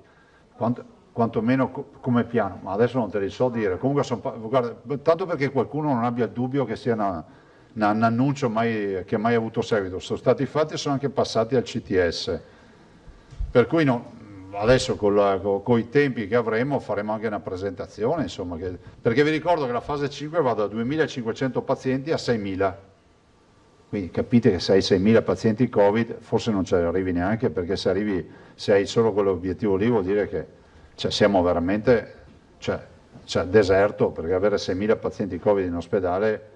Speaker 7: quantomeno come piano, ma adesso non te li so dire. Comunque, guarda, tanto perché qualcuno non abbia il dubbio che sia un annuncio che ha mai avuto seguito, sono stati fatti e sono anche passati al CTS. Per cui adesso con i tempi che avremo faremo anche una presentazione, insomma, perché vi ricordo che la fase 5 va da 2.500 pazienti a 6.000, quindi capite che se hai 6.000 pazienti Covid forse non ci arrivi neanche, perché se hai solo quell'obiettivo lì vuol dire che siamo veramente deserto, perché avere 6.000 pazienti Covid in ospedale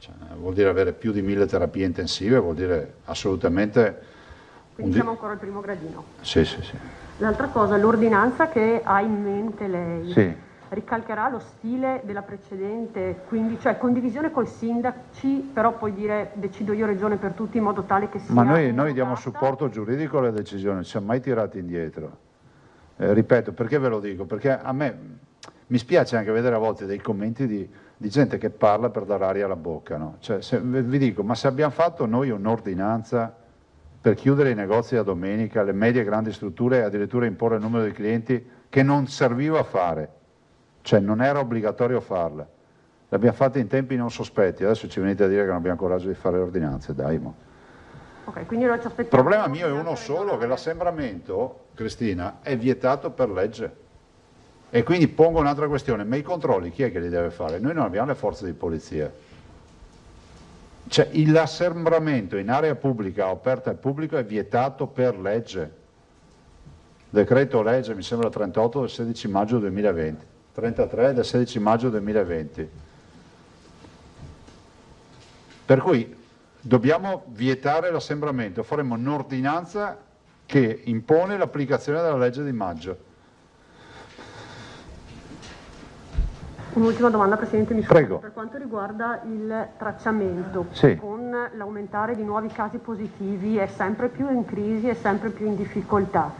Speaker 7: Cioè, vuol dire avere più di 1000 terapie intensive, vuol dire assolutamente...
Speaker 11: Quindi siamo ancora al primo gradino.
Speaker 7: Sì, sì, sì.
Speaker 11: L'altra cosa, l'ordinanza che ha in mente lei,
Speaker 7: Sì.
Speaker 11: ricalcherà lo stile della precedente, quindi cioè condivisione col sindaci, però poi dire decido io regione per tutti in modo tale che sia...
Speaker 7: Ma noi diamo supporto giuridico alle decisioni, non ci siamo mai tirati indietro. Ripeto, perché ve lo dico? Perché a me mi spiace anche vedere a volte dei commenti di gente che parla per dare aria alla bocca, no? Cioè, vi dico, ma se abbiamo fatto noi un'ordinanza per chiudere i negozi a domenica, le medie e grandi strutture e addirittura imporre il numero di clienti che non serviva a fare, cioè non era obbligatorio farla. L'abbiamo fatta in tempi non sospetti, adesso ci venite a dire che non abbiamo coraggio di fare le ordinanze, dai.
Speaker 11: Ok, quindi noi ci
Speaker 7: Il
Speaker 11: aspettiamo...
Speaker 7: problema mio è uno solo, che l'assembramento, Cristina, è vietato per legge. E quindi pongo un'altra questione, ma i controlli chi è che li deve fare? Noi non abbiamo le forze di polizia. Cioè l'assembramento in area pubblica, aperta al pubblico, è vietato per legge. Decreto legge, mi sembra 38 del 16 maggio 2020, 33 del 16 maggio 2020. Per cui dobbiamo vietare l'assembramento, faremo un'ordinanza che impone l'applicazione della legge di maggio.
Speaker 11: Un'ultima domanda, Presidente, mi
Speaker 7: Prego.
Speaker 11: per quanto riguarda il tracciamento,
Speaker 7: Sì.
Speaker 11: con l'aumentare di nuovi casi positivi è sempre più in crisi, è sempre più in difficoltà.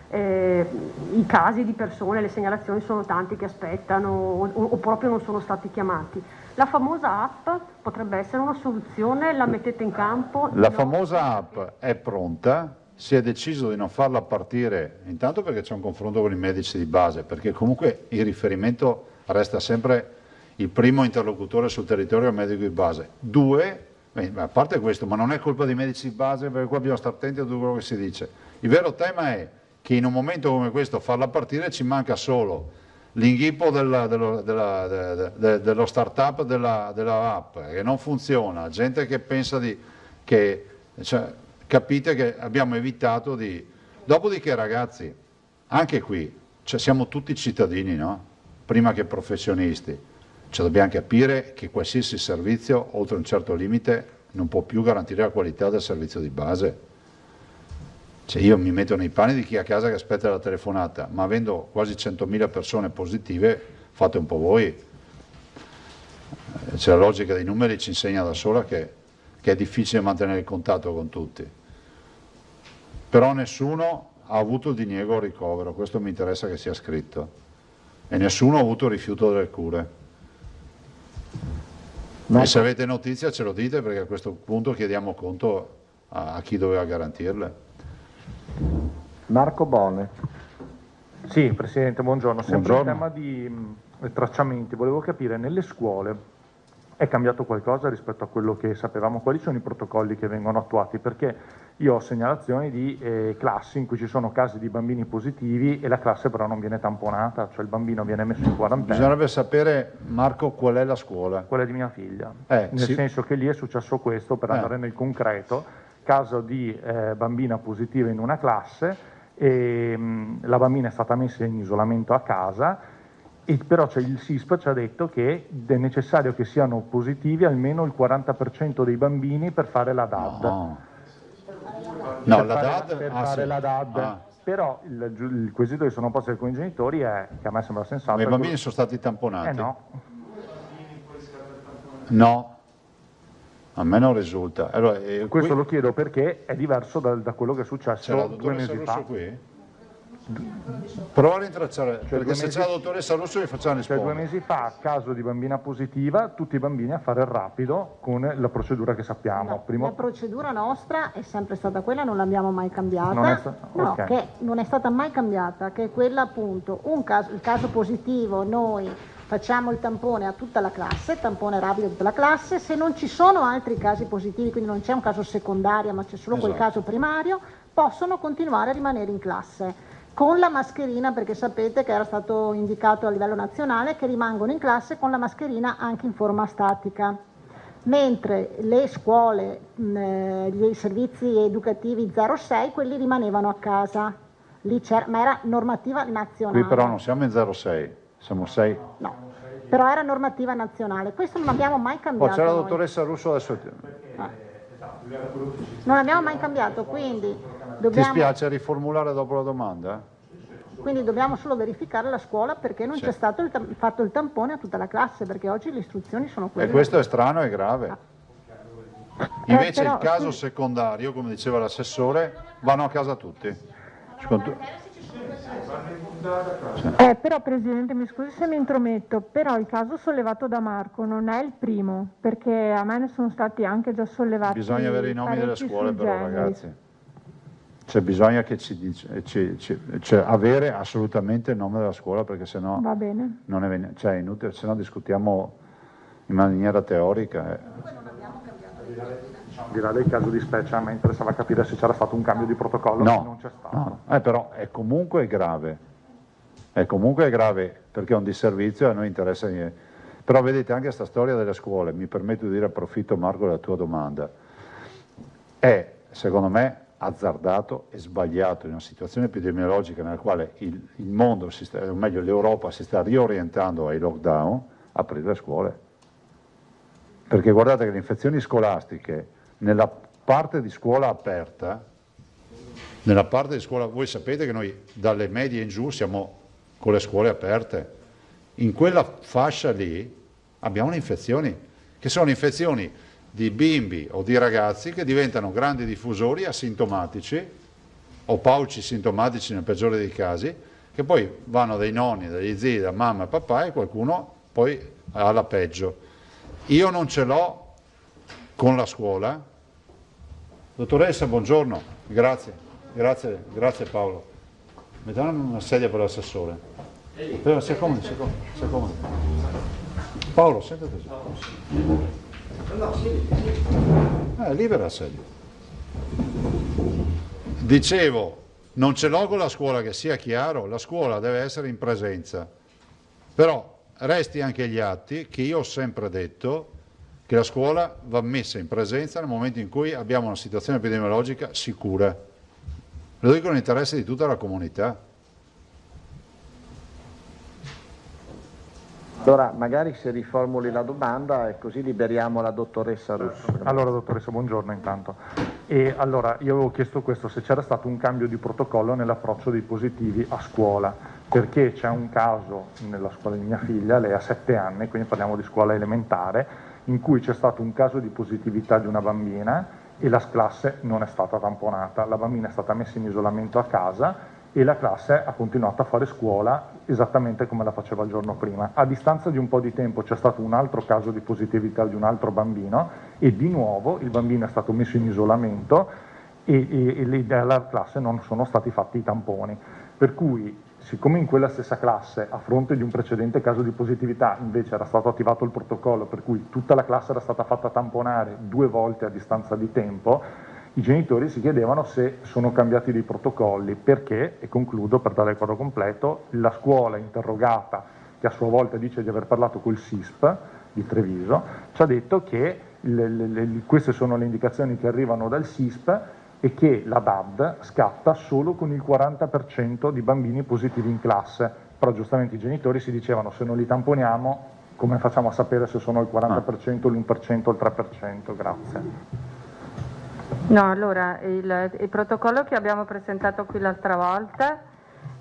Speaker 11: I casi di persone, le segnalazioni sono tanti che aspettano o proprio non sono stati chiamati. La famosa app potrebbe essere una soluzione, la mettete in campo?
Speaker 7: La famosa app è pronta, si è deciso di non farla partire, intanto perché c'è un confronto con i medici di base, perché comunque il riferimento resta sempre il primo interlocutore sul territorio al medico di base. Due, a parte questo, ma non è colpa dei medici di base, perché qua bisogna stare attenti a tutto quello che si dice. Il vero tema è che in un momento come questo farla partire ci manca solo l'inghippo dello start-up della app, che non funziona, gente che pensa cioè, capite che abbiamo evitato di... Dopodiché ragazzi, anche qui, cioè, siamo tutti cittadini, no? Prima che professionisti, cioè dobbiamo capire che qualsiasi servizio oltre un certo limite non può più garantire la qualità del servizio di base. Cioè io mi metto nei panni di chi a casa che aspetta la telefonata, ma avendo quasi 100.000 persone positive, fate un po' voi. Cioè, la logica dei numeri ci insegna da sola che è difficile mantenere il contatto con tutti. Però nessuno ha avuto il diniego o ricovero, questo mi interessa che sia scritto. E nessuno ha avuto rifiuto delle cure. E se avete notizia ce lo dite, perché a questo punto chiediamo conto a chi doveva garantirle.
Speaker 12: Marco Bone.
Speaker 13: Sì, Presidente, buongiorno. Sempre
Speaker 7: Buongiorno.
Speaker 13: in tema di tracciamenti, volevo capire, nelle scuole è cambiato qualcosa rispetto a quello che sapevamo? Quali sono i protocolli che vengono attuati? Perché io ho segnalazioni di classi in cui ci sono casi di bambini positivi e la classe però non viene tamponata, cioè il bambino viene messo in quarantena.
Speaker 7: Bisognerebbe sapere, Marco, qual è la scuola.
Speaker 13: Quella di mia figlia, nel
Speaker 7: sì.
Speaker 13: senso che lì è successo questo, per andare nel concreto, caso di bambina positiva in una classe, e la bambina è stata messa in isolamento a casa, e però il SISP ci ha detto che è necessario che siano positivi almeno il 40% dei bambini per fare la DAD.
Speaker 7: No, la DAD?
Speaker 13: Per fare la DAD. Però il quesito che sono posti alcuni genitori è, che a me sembra sensato...
Speaker 7: Ma i bambini sono stati tamponati?
Speaker 13: No.
Speaker 7: No, a me non risulta. Allora,
Speaker 13: questo lo chiedo perché è diverso da quello che è successo 2 mesi fa.
Speaker 7: Qui? Prova a rintracciare, perché se c'è la dottoressa Russo vi facciamo rispondere.
Speaker 13: 2 mesi fa, caso di bambina positiva, tutti i bambini a fare il rapido con la procedura che sappiamo.
Speaker 14: La procedura nostra è sempre stata quella, non l'abbiamo mai cambiata.
Speaker 13: Okay.
Speaker 14: Che non è stata mai cambiata, che è quella appunto, il caso positivo, noi facciamo il tampone a tutta la classe, tampone rapido a tutta la classe, se non ci sono altri casi positivi, quindi non c'è un caso secondario ma c'è solo quel caso primario, possono continuare a rimanere in classe. Con la mascherina, perché sapete che era stato indicato a livello nazionale che rimangono in classe con la mascherina anche in forma statica, mentre le scuole, gli servizi educativi 0-6, quelli rimanevano a casa, lì c'era, ma era normativa nazionale.
Speaker 7: Qui però non siamo in 0,6, Siamo 6.
Speaker 14: No, però era normativa nazionale, questo non abbiamo mai cambiato.
Speaker 7: C'è la
Speaker 14: noi.
Speaker 7: dottoressa Russo adesso.
Speaker 14: Non abbiamo mai cambiato, quindi
Speaker 7: Ti
Speaker 14: dobbiamo,
Speaker 7: spiace riformulare dopo la domanda?
Speaker 14: quindi dobbiamo solo verificare la scuola perché non
Speaker 7: Sì.
Speaker 14: c'è stato fatto il tampone a tutta la classe, perché oggi le istruzioni sono quelle.
Speaker 7: E questo è strano e grave. Invece
Speaker 14: però,
Speaker 7: il caso
Speaker 14: sì.
Speaker 7: secondario, come diceva l'assessore, vanno a casa tutti.
Speaker 12: Però Presidente, mi scusi se mi intrometto, però il caso sollevato da Marco non è il primo, perché a me ne sono stati anche già sollevati.
Speaker 7: Bisogna avere i nomi delle
Speaker 12: parecchi
Speaker 7: scuole
Speaker 12: sui
Speaker 7: però,
Speaker 12: generi.
Speaker 7: ragazzi. Cioè bisogna che cioè, avere assolutamente il nome della scuola, perché sennò
Speaker 12: Va bene.
Speaker 7: non è, cioè, è inutile, sennò discutiamo in maniera teorica.
Speaker 13: Al di là del caso di specie, a me interessava capire se c'era stato un cambio di protocollo,
Speaker 7: No,
Speaker 13: ma non c'è stato.
Speaker 7: no, però è comunque grave. È comunque grave perché è un disservizio e a noi interessa niente. Però vedete anche questa storia delle scuole, mi permetto di dire, approfitto Marco della tua domanda, è secondo me azzardato e sbagliato in una situazione epidemiologica nella quale il mondo, o meglio l'Europa, si sta riorientando ai lockdown, aprire le scuole. Perché guardate che le infezioni scolastiche nella parte di scuola aperta, voi sapete che noi dalle medie in giù siamo con le scuole aperte, in quella fascia lì abbiamo le infezioni, che sono infezioni di bimbi o di ragazzi che diventano grandi diffusori asintomatici o pauci sintomatici nel peggiore dei casi, che poi vanno dai nonni, dagli zii, da mamma e papà e qualcuno poi ha la peggio. Io non ce l'ho con la scuola. Dottoressa, buongiorno, grazie Paolo. Mettiamo una sedia per l'assessore. Si accomodi. Paolo, sentate giù. Libera la sedia. Dicevo, non ce l'ho con la scuola, che sia chiaro, la scuola deve essere in presenza. Però resti anche gli atti che io ho sempre detto che la scuola va messa in presenza nel momento in cui abbiamo una situazione epidemiologica sicura. Lo dico nell'interesse di tutta la comunità.
Speaker 9: Allora, magari se riformuli la domanda e così liberiamo la dottoressa Russo.
Speaker 13: Allora, dottoressa, buongiorno intanto. E allora, io avevo chiesto questo, se c'era stato un cambio di protocollo nell'approccio dei positivi a scuola, perché c'è un caso nella scuola di mia figlia, lei ha 7 anni, quindi parliamo di scuola elementare, in cui c'è stato un caso di positività di una bambina e la classe non è stata tamponata, la bambina è stata messa in isolamento a casa e la classe ha continuato a fare scuola esattamente come la faceva il giorno prima. A distanza di un po' di tempo c'è stato un altro caso di positività di un altro bambino e di nuovo il bambino è stato messo in isolamento e alla classe non sono stati fatti i tamponi. Per cui, siccome in quella stessa classe, a fronte di un precedente caso di positività, invece era stato attivato il protocollo per cui tutta la classe era stata fatta tamponare 2 volte a distanza di tempo, i genitori si chiedevano se sono cambiati dei protocolli, perché, e concludo per dare il quadro completo, la scuola interrogata, che a sua volta dice di aver parlato col SISP di Treviso, ci ha detto che queste sono le indicazioni che arrivano dal SISP e che la DAD scatta solo con il 40% di bambini positivi in classe. Però giustamente i genitori si dicevano se non li tamponiamo come facciamo a sapere se sono il 40%, l'1% o il 3%? Grazie.
Speaker 15: No, allora il protocollo che abbiamo presentato qui l'altra volta,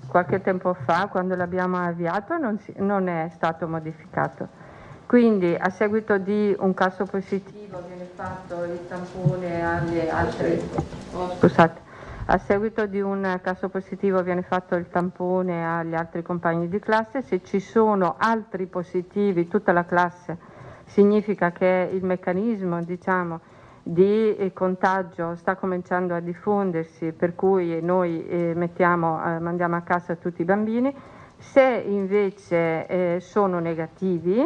Speaker 15: qualche tempo fa, quando l'abbiamo avviato, non è stato modificato. Quindi a seguito di un caso positivo viene fatto il tampone agli altri. Scusate. A seguito di un caso positivo viene fatto il tampone agli altri compagni di classe. Se ci sono altri positivi, tutta la classe, significa che il meccanismo, diciamo, di contagio sta cominciando a diffondersi, per cui noi mandiamo a casa tutti i bambini. Se invece sono negativi,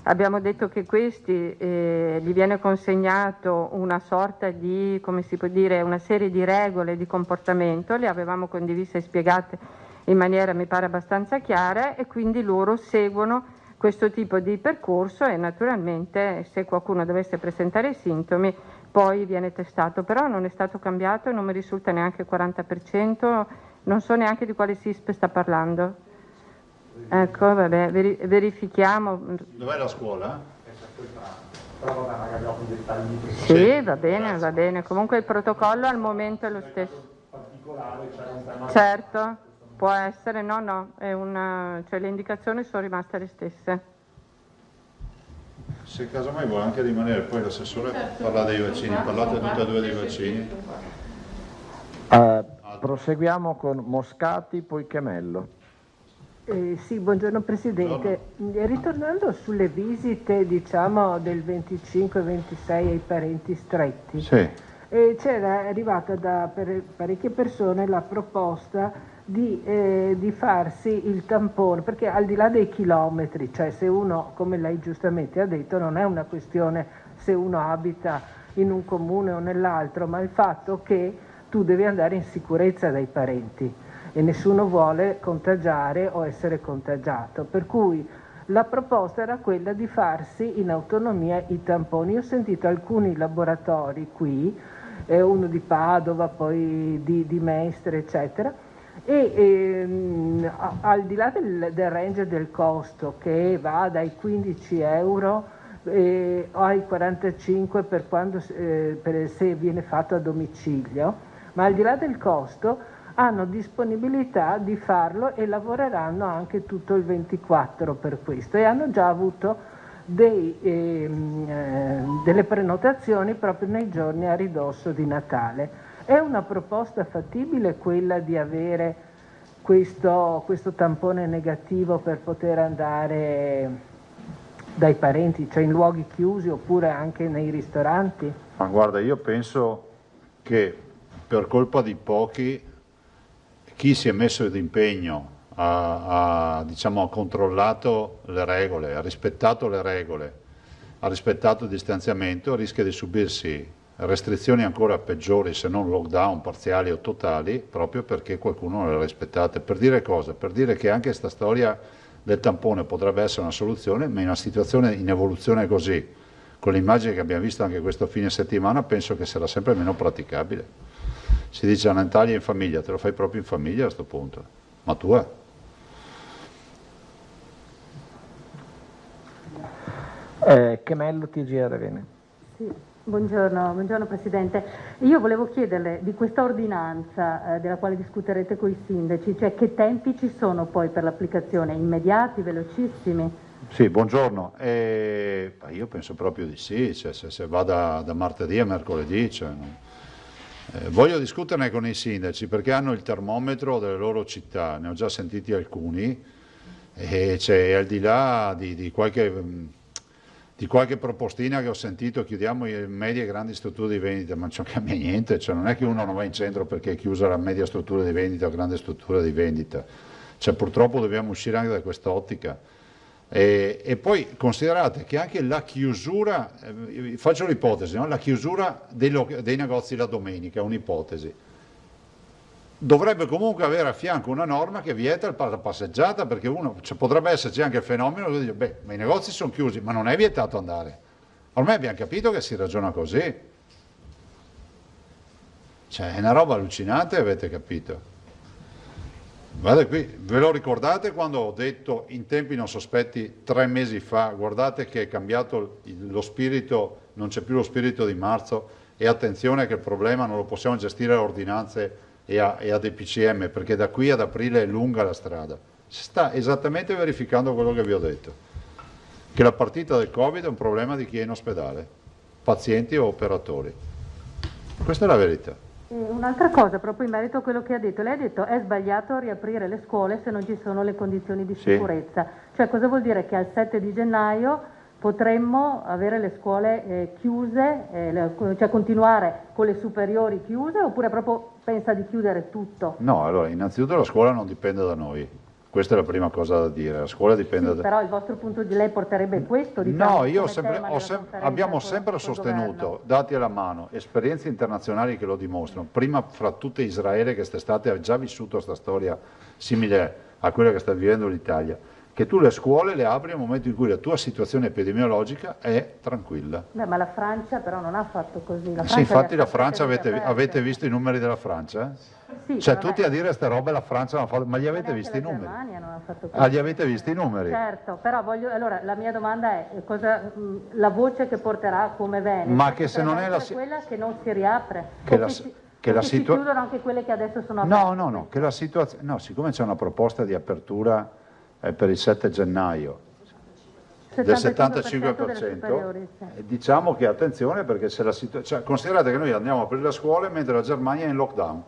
Speaker 15: abbiamo detto che questi gli viene consegnato una sorta di, come si può dire, una serie di regole di comportamento, le avevamo condivise e spiegate in maniera mi pare abbastanza chiara, e quindi loro seguono questo tipo di percorso e naturalmente se qualcuno dovesse presentare i sintomi poi viene testato, però non è stato cambiato e non mi risulta neanche il 40%, non so neanche di quale SISP sta parlando. Ecco, vabbè, verifichiamo.
Speaker 7: Dov'è la scuola?
Speaker 15: Sì, va bene. Comunque il protocollo al momento è lo stesso. Certo, può essere, no, cioè le indicazioni sono rimaste le stesse.
Speaker 7: Se casomai vuole anche rimanere, poi l'assessore parla dei vaccini, parlate tutte e due dei vaccini.
Speaker 9: Proseguiamo con Moscati, poi Chemello.
Speaker 16: Sì, buongiorno Presidente. Ritornando sulle visite, diciamo, del 25-26 ai parenti stretti,
Speaker 7: Sì.
Speaker 16: c'era arrivata da parecchie persone la proposta di farsi il tampone, perché al di là dei chilometri, cioè se uno, come lei giustamente ha detto, non è una questione se uno abita in un comune o nell'altro, ma il fatto che tu devi andare in sicurezza dai parenti e nessuno vuole contagiare o essere contagiato, per cui la proposta era quella di farsi in autonomia i tamponi. Io ho sentito alcuni laboratori qui, uno di Padova, poi di Mestre, eccetera, e al di là del range del costo, che va dai 15 euro ai 45 per quando, se viene fatto a domicilio, ma al di là del costo hanno disponibilità di farlo e lavoreranno anche tutto il 24 per questo, e hanno già avuto delle prenotazioni proprio nei giorni a ridosso di Natale. È una proposta fattibile quella di avere questo tampone negativo per poter andare dai parenti, cioè in luoghi chiusi oppure anche nei ristoranti?
Speaker 7: Ma guarda, io penso che per colpa di pochi chi si è messo d'impegno ha controllato le regole, ha rispettato le regole, ha rispettato il distanziamento, rischia di subirsi restrizioni ancora peggiori, se non lockdown parziali o totali, proprio perché qualcuno non le ha rispettate. Per dire cosa? Per dire che anche questa storia del tampone potrebbe essere una soluzione, ma in una situazione in evoluzione così, con le immagini che abbiamo visto anche questo fine settimana, penso che sarà sempre meno praticabile. Si dice una taglia in famiglia, te lo fai proprio in famiglia a questo punto, ma tu
Speaker 9: Chemello, TGR Vene.
Speaker 17: Sì, buongiorno Presidente. Io volevo chiederle di questa ordinanza della quale discuterete con i sindaci, cioè che tempi ci sono poi per l'applicazione? Immediati, velocissimi?
Speaker 7: Sì, buongiorno. Io penso proprio di sì, cioè, se va da martedì a mercoledì. Cioè, voglio discuterne con i sindaci perché hanno il termometro delle loro città, ne ho già sentiti alcuni, e al di là di qualche propostina che ho sentito, chiudiamo i medie e grandi strutture di vendita, ma non cambia niente, cioè non è che uno non va in centro perché è chiusa la media struttura di vendita o grande struttura di vendita, cioè purtroppo dobbiamo uscire anche da quest'ottica. E poi considerate che anche la chiusura, faccio l'ipotesi, no? La chiusura dei negozi la domenica, un'ipotesi, dovrebbe comunque avere a fianco una norma che vieta la passeggiata, perché potrebbe esserci anche il fenomeno che dice, ma i negozi sono chiusi, ma non è vietato andare. Ormai abbiamo capito che si ragiona così. Cioè è una roba allucinante, avete capito? Guardate qui, ve lo ricordate quando ho detto in tempi non sospetti 3 mesi fa, guardate che è cambiato lo spirito, non c'è più lo spirito di marzo, e attenzione che il problema non lo possiamo gestire a ordinanze e a DPCM, perché da qui ad aprile è lunga la strada. Si sta esattamente verificando quello che vi ho detto, che la partita del Covid è un problema di chi è in ospedale, pazienti o operatori. Questa è la verità.
Speaker 17: Un'altra cosa, proprio in merito a quello che ha detto, lei ha detto è sbagliato riaprire le scuole se non ci sono le condizioni di sicurezza, cioè cosa vuol dire? Che al 7 di gennaio potremmo avere le scuole chiuse, cioè continuare con le superiori chiuse, oppure proprio pensa di chiudere tutto?
Speaker 7: No, allora innanzitutto la scuola non dipende da noi, questa è la prima cosa da dire, la scuola dipende da...
Speaker 17: Però il vostro punto di lei porterebbe questo? Diciamo,
Speaker 7: no, abbiamo sempre sostenuto, dati alla mano, esperienze internazionali che lo dimostrano, prima fra tutte Israele, che quest'estate ha già vissuto questa storia simile a quella che sta vivendo l'Italia, che tu le scuole le apri nel momento in cui la tua situazione epidemiologica è tranquilla.
Speaker 17: Beh, ma la Francia però non ha fatto così.
Speaker 7: Sì, infatti la Francia, avete visto i numeri della Francia?
Speaker 17: sì,
Speaker 7: cioè
Speaker 17: vabbè.
Speaker 7: tutti a dire queste robe la Francia non ha fatto, ma li avete visti i numeri? Li avete visti i numeri?
Speaker 17: Certo, però allora la mia domanda è la voce che porterà come Veneto,
Speaker 7: Ma che se non è
Speaker 17: quella che non si riapre, si chiudono anche quelle che adesso sono aperte.
Speaker 7: No, che la situazione, no, siccome c'è una proposta di apertura per il 7 gennaio del 75%, diciamo che attenzione, perché se la situazione, considerate che noi andiamo a aprire le scuole mentre la Germania è in lockdown,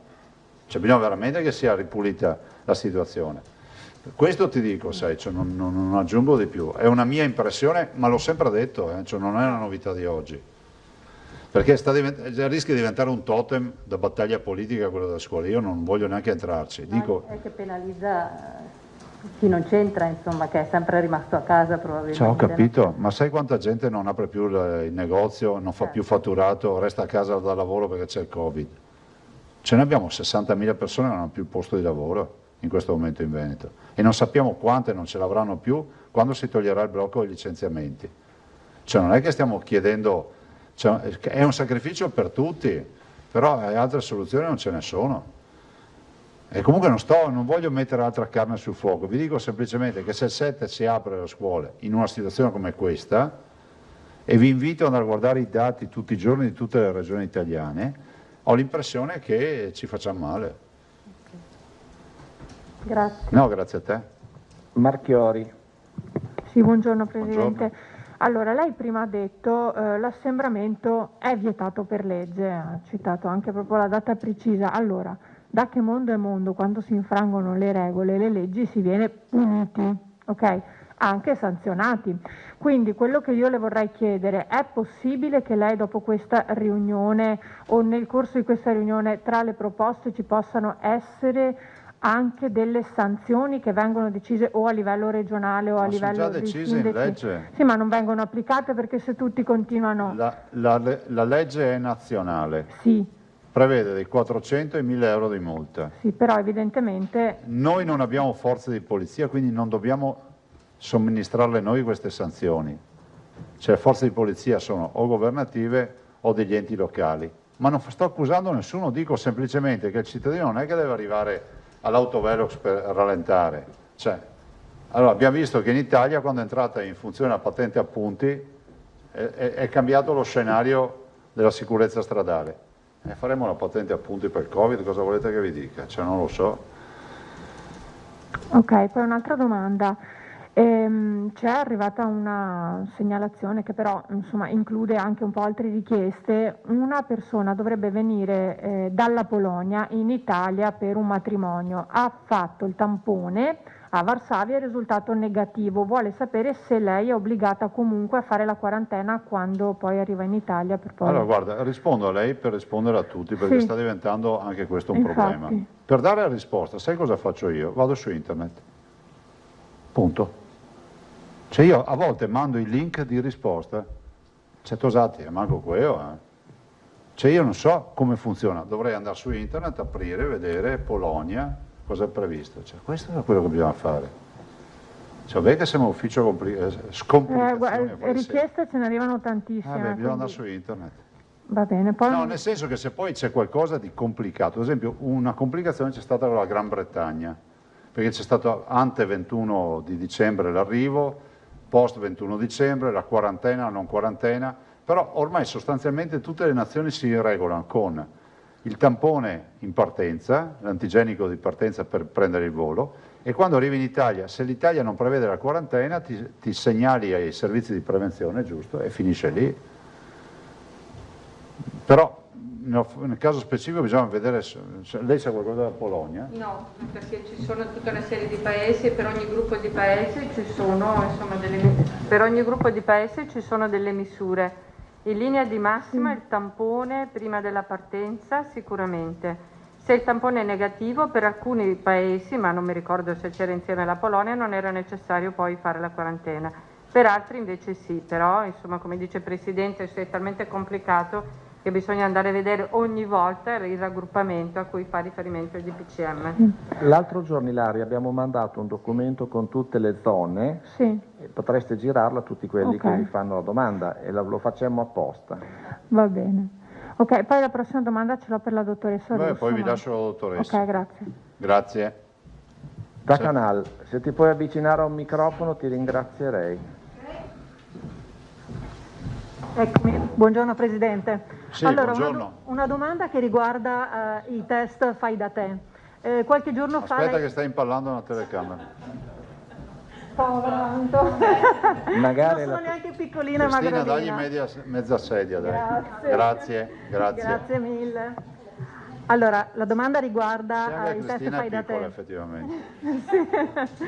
Speaker 7: cioè bisogna veramente che sia ripulita la situazione. Questo ti dico, sai, cioè non aggiungo di più, è una mia impressione, ma l'ho sempre detto, cioè non è una novità di oggi, perché rischia di diventare un totem da battaglia politica quello delle scuole. Io non voglio neanche entrarci. Dico,
Speaker 17: è che penalizza chi non c'entra, insomma, che è sempre rimasto a casa probabilmente.
Speaker 7: Ciao, ho capito, ma sai quanta gente non apre più il negozio, non fa più fatturato, resta a casa dal lavoro perché c'è il Covid? Ce ne abbiamo 60.000 persone che non hanno più posto di lavoro in questo momento in Veneto e non sappiamo quante non ce l'avranno più quando si toglierà il blocco dei licenziamenti. Cioè non è che stiamo chiedendo, cioè, è un sacrificio per tutti, però altre soluzioni non ce ne sono. E comunque non voglio mettere altra carne sul fuoco, vi dico semplicemente che se il 7 si apre le scuole in una situazione come questa, e vi invito ad andare a guardare i dati tutti i giorni di tutte le regioni italiane, ho l'impressione che ci facciamo male.
Speaker 17: Grazie.
Speaker 7: No, grazie a te.
Speaker 9: Marchiori.
Speaker 12: Sì, buongiorno Presidente.
Speaker 7: Buongiorno.
Speaker 12: Allora, lei prima ha detto l'assembramento è vietato per legge, ha citato anche proprio la data precisa. Allora, da che mondo è mondo, quando si infrangono le regole, le leggi, si viene puniti, ok? Anche sanzionati. Quindi quello che io le vorrei chiedere, è possibile che lei dopo questa riunione o nel corso di questa riunione tra le proposte ci possano essere anche delle sanzioni che vengono decise o a livello regionale o a livello
Speaker 7: sono già
Speaker 12: di
Speaker 7: decise
Speaker 12: sindaci?
Speaker 7: in legge.
Speaker 12: Sì, ma non vengono applicate perché se tutti continuano...
Speaker 7: La legge è nazionale.
Speaker 12: Sì.
Speaker 7: Prevede dai 400 ai 1.000 euro di multa.
Speaker 12: Sì, però evidentemente...
Speaker 7: Noi non abbiamo forze di polizia, quindi non dobbiamo somministrarle noi queste sanzioni. Cioè le forze di polizia sono o governative o degli enti locali. Ma non sto accusando nessuno, dico semplicemente che il cittadino non è che deve arrivare all'autovelox per rallentare. Cioè, allora, abbiamo visto che in Italia, quando è entrata in funzione la patente a punti, è cambiato lo scenario della sicurezza stradale. Faremo la patente a punti per il Covid, cosa volete che vi dica? Cioè, non lo so.
Speaker 12: Ok, poi un'altra domanda. C'è arrivata una segnalazione che però insomma, include anche un po' altre richieste. Una persona dovrebbe venire dalla Polonia in Italia per un matrimonio, ha fatto il tampone a Varsavia, è risultato negativo, vuole sapere se lei è obbligata comunque a fare la quarantena quando poi arriva in Italia per poi...
Speaker 7: Allora guarda, rispondo a lei per rispondere a tutti, perché
Speaker 12: Sì.
Speaker 7: sta diventando anche questo un
Speaker 12: Infatti.
Speaker 7: problema. Per dare la risposta, sai cosa faccio io? Vado su internet, punto. Cioè io a volte mando i link di risposta, c'è tosati, manco quello, Cioè io non so come funziona, dovrei andare su internet, aprire, vedere Polonia, cosa è previsto. Cioè, questo è quello che bisogna fare. Cioè, vedi che siamo un ufficio scomplicazioni.
Speaker 12: richieste ce ne arrivano tantissime.
Speaker 7: Bisogna andare su internet.
Speaker 12: Va bene, poi...
Speaker 7: No, nel senso che se poi c'è qualcosa di complicato, ad esempio una complicazione c'è stata con la Gran Bretagna, perché c'è stato ante 21 di dicembre l'arrivo, post 21 dicembre, la quarantena, la non quarantena, però ormai sostanzialmente tutte le nazioni si regolano con il tampone in partenza, l'antigenico di partenza per prendere il volo, e quando arrivi in Italia, se l'Italia non prevede la quarantena, ti segnali ai servizi di prevenzione, giusto, e finisce lì. Però nel caso specifico bisogna vedere, lei sa qualcosa della Polonia?
Speaker 15: No, perché ci sono tutta una serie di paesi e per ogni gruppo di paesi ci sono, insomma, per ogni gruppo di paesi ci sono delle misure. In linea di massima il tampone prima della partenza sicuramente. Se il tampone è negativo per alcuni paesi, ma non mi ricordo se c'era insieme la Polonia, non era necessario poi fare la quarantena. Per altri invece sì, però insomma come dice il Presidente è talmente complicato che bisogna andare a vedere ogni volta il raggruppamento a cui fa riferimento il DPCM.
Speaker 9: L'altro giorno, Ilaria, abbiamo mandato un documento con tutte le zone,
Speaker 12: Sì.
Speaker 9: e potreste girarlo a tutti quelli
Speaker 12: Ok.
Speaker 9: che vi fanno la domanda e lo facciamo apposta.
Speaker 12: Va bene. Ok, poi la prossima domanda ce l'ho per la dottoressa Russo.
Speaker 7: Poi vi lascio la dottoressa.
Speaker 12: Ok, grazie.
Speaker 7: Grazie.
Speaker 9: Da Canal, se ti puoi avvicinare a un microfono ti ringrazierei.
Speaker 10: Eccomi, buongiorno Presidente.
Speaker 7: Sì,
Speaker 10: allora,
Speaker 7: buongiorno.
Speaker 10: una domanda che riguarda i test fai da te. Qualche giorno fa...
Speaker 7: Aspetta che stai impallando una telecamera.
Speaker 10: Povera,
Speaker 9: Magari
Speaker 10: non sono neanche piccolina,
Speaker 7: Cristina,
Speaker 10: magrolina.
Speaker 7: dagli mezza sedia. Dai.
Speaker 10: Grazie.
Speaker 7: Grazie.
Speaker 10: Grazie mille. Allora, la domanda riguarda
Speaker 7: Anche
Speaker 10: i test
Speaker 7: Cristina
Speaker 10: fai
Speaker 7: è
Speaker 10: da
Speaker 7: piccola,
Speaker 10: te.
Speaker 7: effettivamente.
Speaker 10: Sì.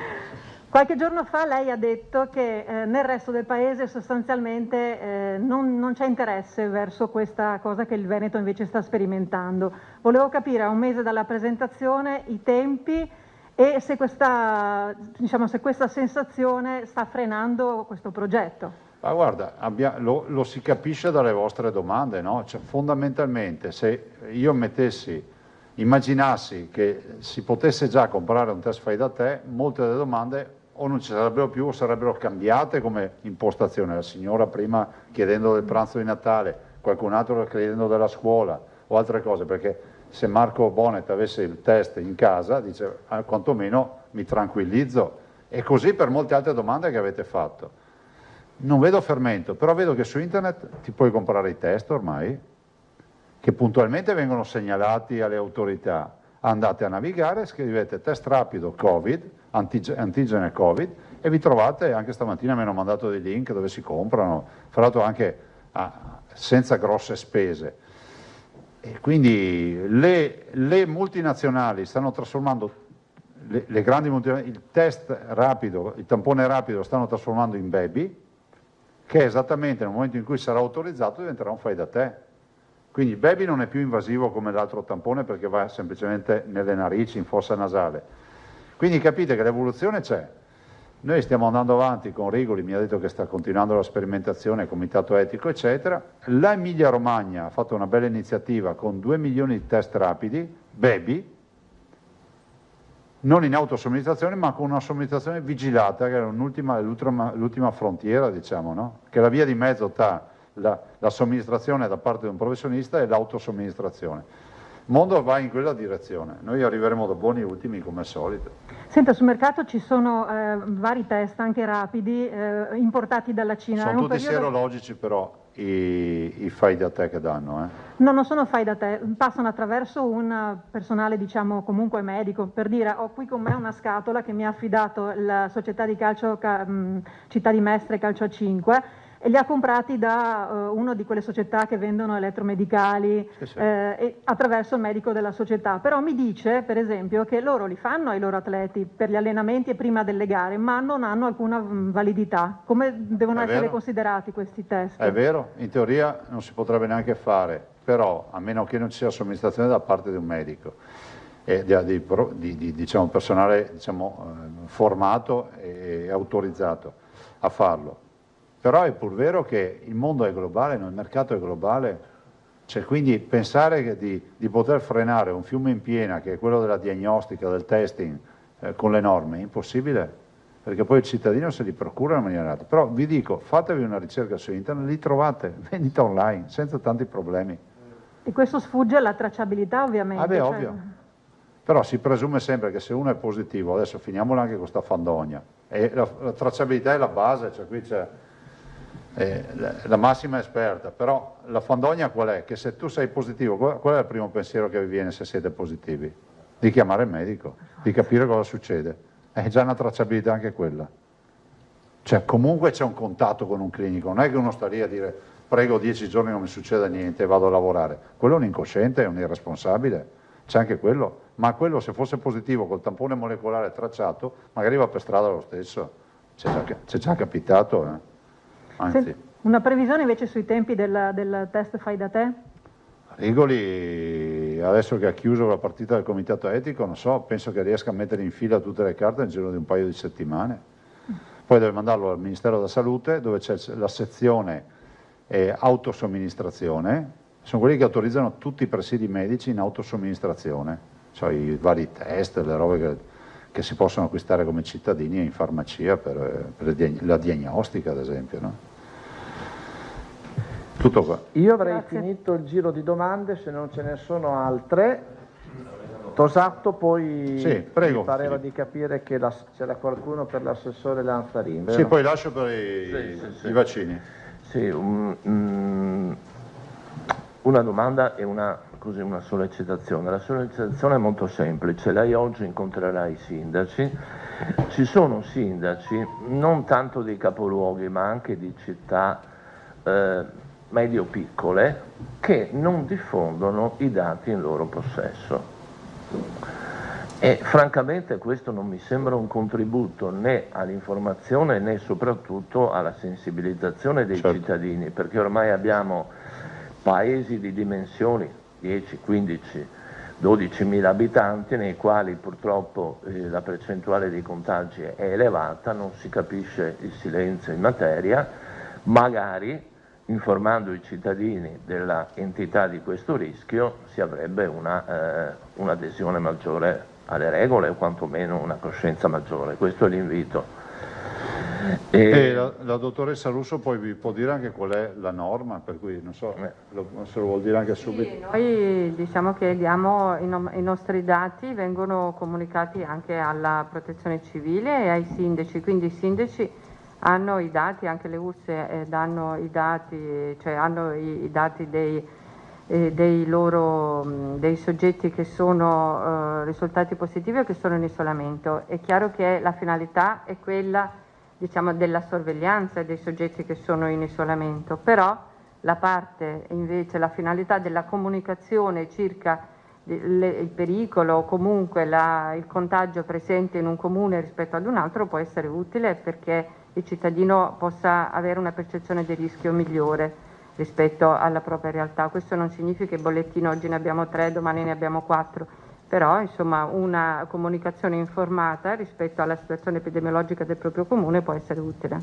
Speaker 10: Qualche giorno fa lei ha detto che nel resto del paese sostanzialmente non c'è interesse verso questa cosa che il Veneto invece sta sperimentando. Volevo capire a un mese dalla presentazione i tempi e se questa sensazione sta frenando questo progetto.
Speaker 7: Ma guarda, lo si capisce dalle vostre domande, no? Cioè, fondamentalmente, se io immaginassi che si potesse già comprare un test fai da te, molte delle domande o non ci sarebbero più o sarebbero cambiate come impostazione. La signora prima chiedendo del pranzo di Natale, qualcun altro chiedendo della scuola o altre cose, perché se Marco Bonnet avesse il test in casa, dice quantomeno mi tranquillizzo, e così per molte altre domande che avete fatto. Non vedo fermento, però vedo che su internet ti puoi comprare i test ormai, che puntualmente vengono segnalati alle autorità. Andate a navigare, scrivete test rapido Covid, antigene Covid, e vi trovate, anche stamattina mi hanno mandato dei link dove si comprano, fra l'altro anche senza grosse spese. E quindi le multinazionali stanno trasformando, le grandi multinazionali, il test rapido, il tampone rapido lo stanno trasformando in baby, che esattamente nel momento in cui sarà autorizzato diventerà un fai da te. Quindi il baby non è più invasivo come l'altro tampone perché va semplicemente nelle narici, in fossa nasale. Quindi capite che l'evoluzione c'è. Noi stiamo andando avanti con Rigoli, mi ha detto che sta continuando la sperimentazione, il comitato etico, eccetera. La Emilia Romagna ha fatto una bella iniziativa con 2 milioni di test rapidi, baby, non in autosomministrazione ma con una somministrazione vigilata, che era l'ultima frontiera, diciamo, no? Che è la via di mezzo tra la somministrazione da parte di un professionista e l'autosomministrazione. Il mondo va in quella direzione, noi arriveremo da buoni ultimi come al solito.
Speaker 10: Senta, sul mercato ci sono vari test anche rapidi importati dalla Cina.
Speaker 7: Sono tutti sierologici però i fai da te che danno.
Speaker 10: No, non sono fai da te, passano attraverso un personale, diciamo, comunque medico. Per dire, ho qui con me una scatola che mi ha affidato la società di calcio Città di Mestre Calcio a 5 e li ha comprati da una di quelle società che vendono elettromedicali e attraverso il medico della società. Però mi dice, per esempio, che loro li fanno ai loro atleti per gli allenamenti e prima delle gare, ma non hanno alcuna validità. Come devono essere considerati questi test?
Speaker 7: È vero, in teoria non si potrebbe neanche fare, però a meno che non ci sia somministrazione da parte di un medico e diciamo, personale, diciamo, formato e autorizzato a farlo. Però è pur vero che il mondo è globale, il mercato è globale, cioè, quindi pensare di poter frenare un fiume in piena, che è quello della diagnostica, del testing, con le norme, è impossibile, perché poi il cittadino se li procura in maniera altra. Però vi dico, fatevi una ricerca su internet, li trovate, vendita online, senza tanti problemi.
Speaker 10: E questo sfugge alla tracciabilità, ovviamente.
Speaker 7: Ah beh, ovvio. Però si presume sempre che se uno è positivo, adesso finiamola anche con questa fandogna, e la tracciabilità è la base, cioè qui c'è la massima esperta, però la fandogna qual è? Che se tu sei positivo, qual è il primo pensiero che vi viene se siete positivi? Di chiamare il medico, di capire cosa succede. È già una tracciabilità anche quella. Cioè comunque c'è un contatto con un clinico, non è che uno sta lì a dire prego 10 giorni non mi succeda niente e vado a lavorare. Quello è un incosciente, è un irresponsabile, c'è anche quello. Ma quello se fosse positivo col tampone molecolare tracciato, magari va per strada lo stesso. C'è già capitato, Anzi.
Speaker 10: Una previsione invece sui tempi del test fai da te?
Speaker 7: Rigoli, adesso che ha chiuso la partita del comitato etico, non so, penso che riesca a mettere in fila tutte le carte nel giro di un paio di settimane. Poi deve mandarlo al Ministero della Salute, dove c'è la sezione autosomministrazione. Sono quelli che autorizzano tutti i presidi medici in autosomministrazione, cioè i vari test, le robe che si possono acquistare come cittadini in farmacia per la diagnostica, ad esempio, no? Tutto qua.
Speaker 9: Io avrei finito il giro di domande, se non ce ne sono altre. Tosatto, poi
Speaker 7: Sì, prego.
Speaker 9: mi pareva di capire che c'era qualcuno per l'assessore Lanzarin, vero?
Speaker 7: Sì, poi lascio per i vaccini.
Speaker 9: Sì, una domanda e una sollecitazione. La sollecitazione è molto semplice. Lei oggi incontrerà i sindaci. Ci sono sindaci, non tanto dei capoluoghi, ma anche di città medio-piccole, che non diffondono i dati in loro possesso. E francamente questo non mi sembra un contributo né all'informazione né soprattutto alla sensibilizzazione dei cittadini, perché ormai abbiamo paesi di dimensioni 10, 15, 12.000 abitanti nei quali purtroppo la percentuale dei contagi è elevata, non si capisce il silenzio in materia, magari informando i cittadini della entità di questo rischio si avrebbe un'adesione maggiore alle regole o quantomeno una coscienza maggiore. Questo è l'invito.
Speaker 7: E la dottoressa Russo poi vi può dire anche qual è la norma, per cui non so se lo vuol dire anche subito.
Speaker 15: Sì, noi diciamo che diamo i nostri dati, vengono comunicati anche alla protezione civile e ai sindaci, quindi i sindaci hanno i dati, anche le URSS danno i dati, cioè hanno i dati dei soggetti che sono risultati positivi o che sono in isolamento. È chiaro che la finalità è quella, diciamo, della sorveglianza dei soggetti che sono in isolamento, però la parte invece, la finalità della comunicazione circa il pericolo o comunque il contagio presente in un comune rispetto ad un altro può essere utile perché il cittadino possa avere una percezione del rischio migliore rispetto alla propria realtà. Questo non significa che i bollettini oggi ne abbiamo 3, domani ne abbiamo 4, però insomma una comunicazione informata rispetto alla situazione epidemiologica del proprio comune può essere utile.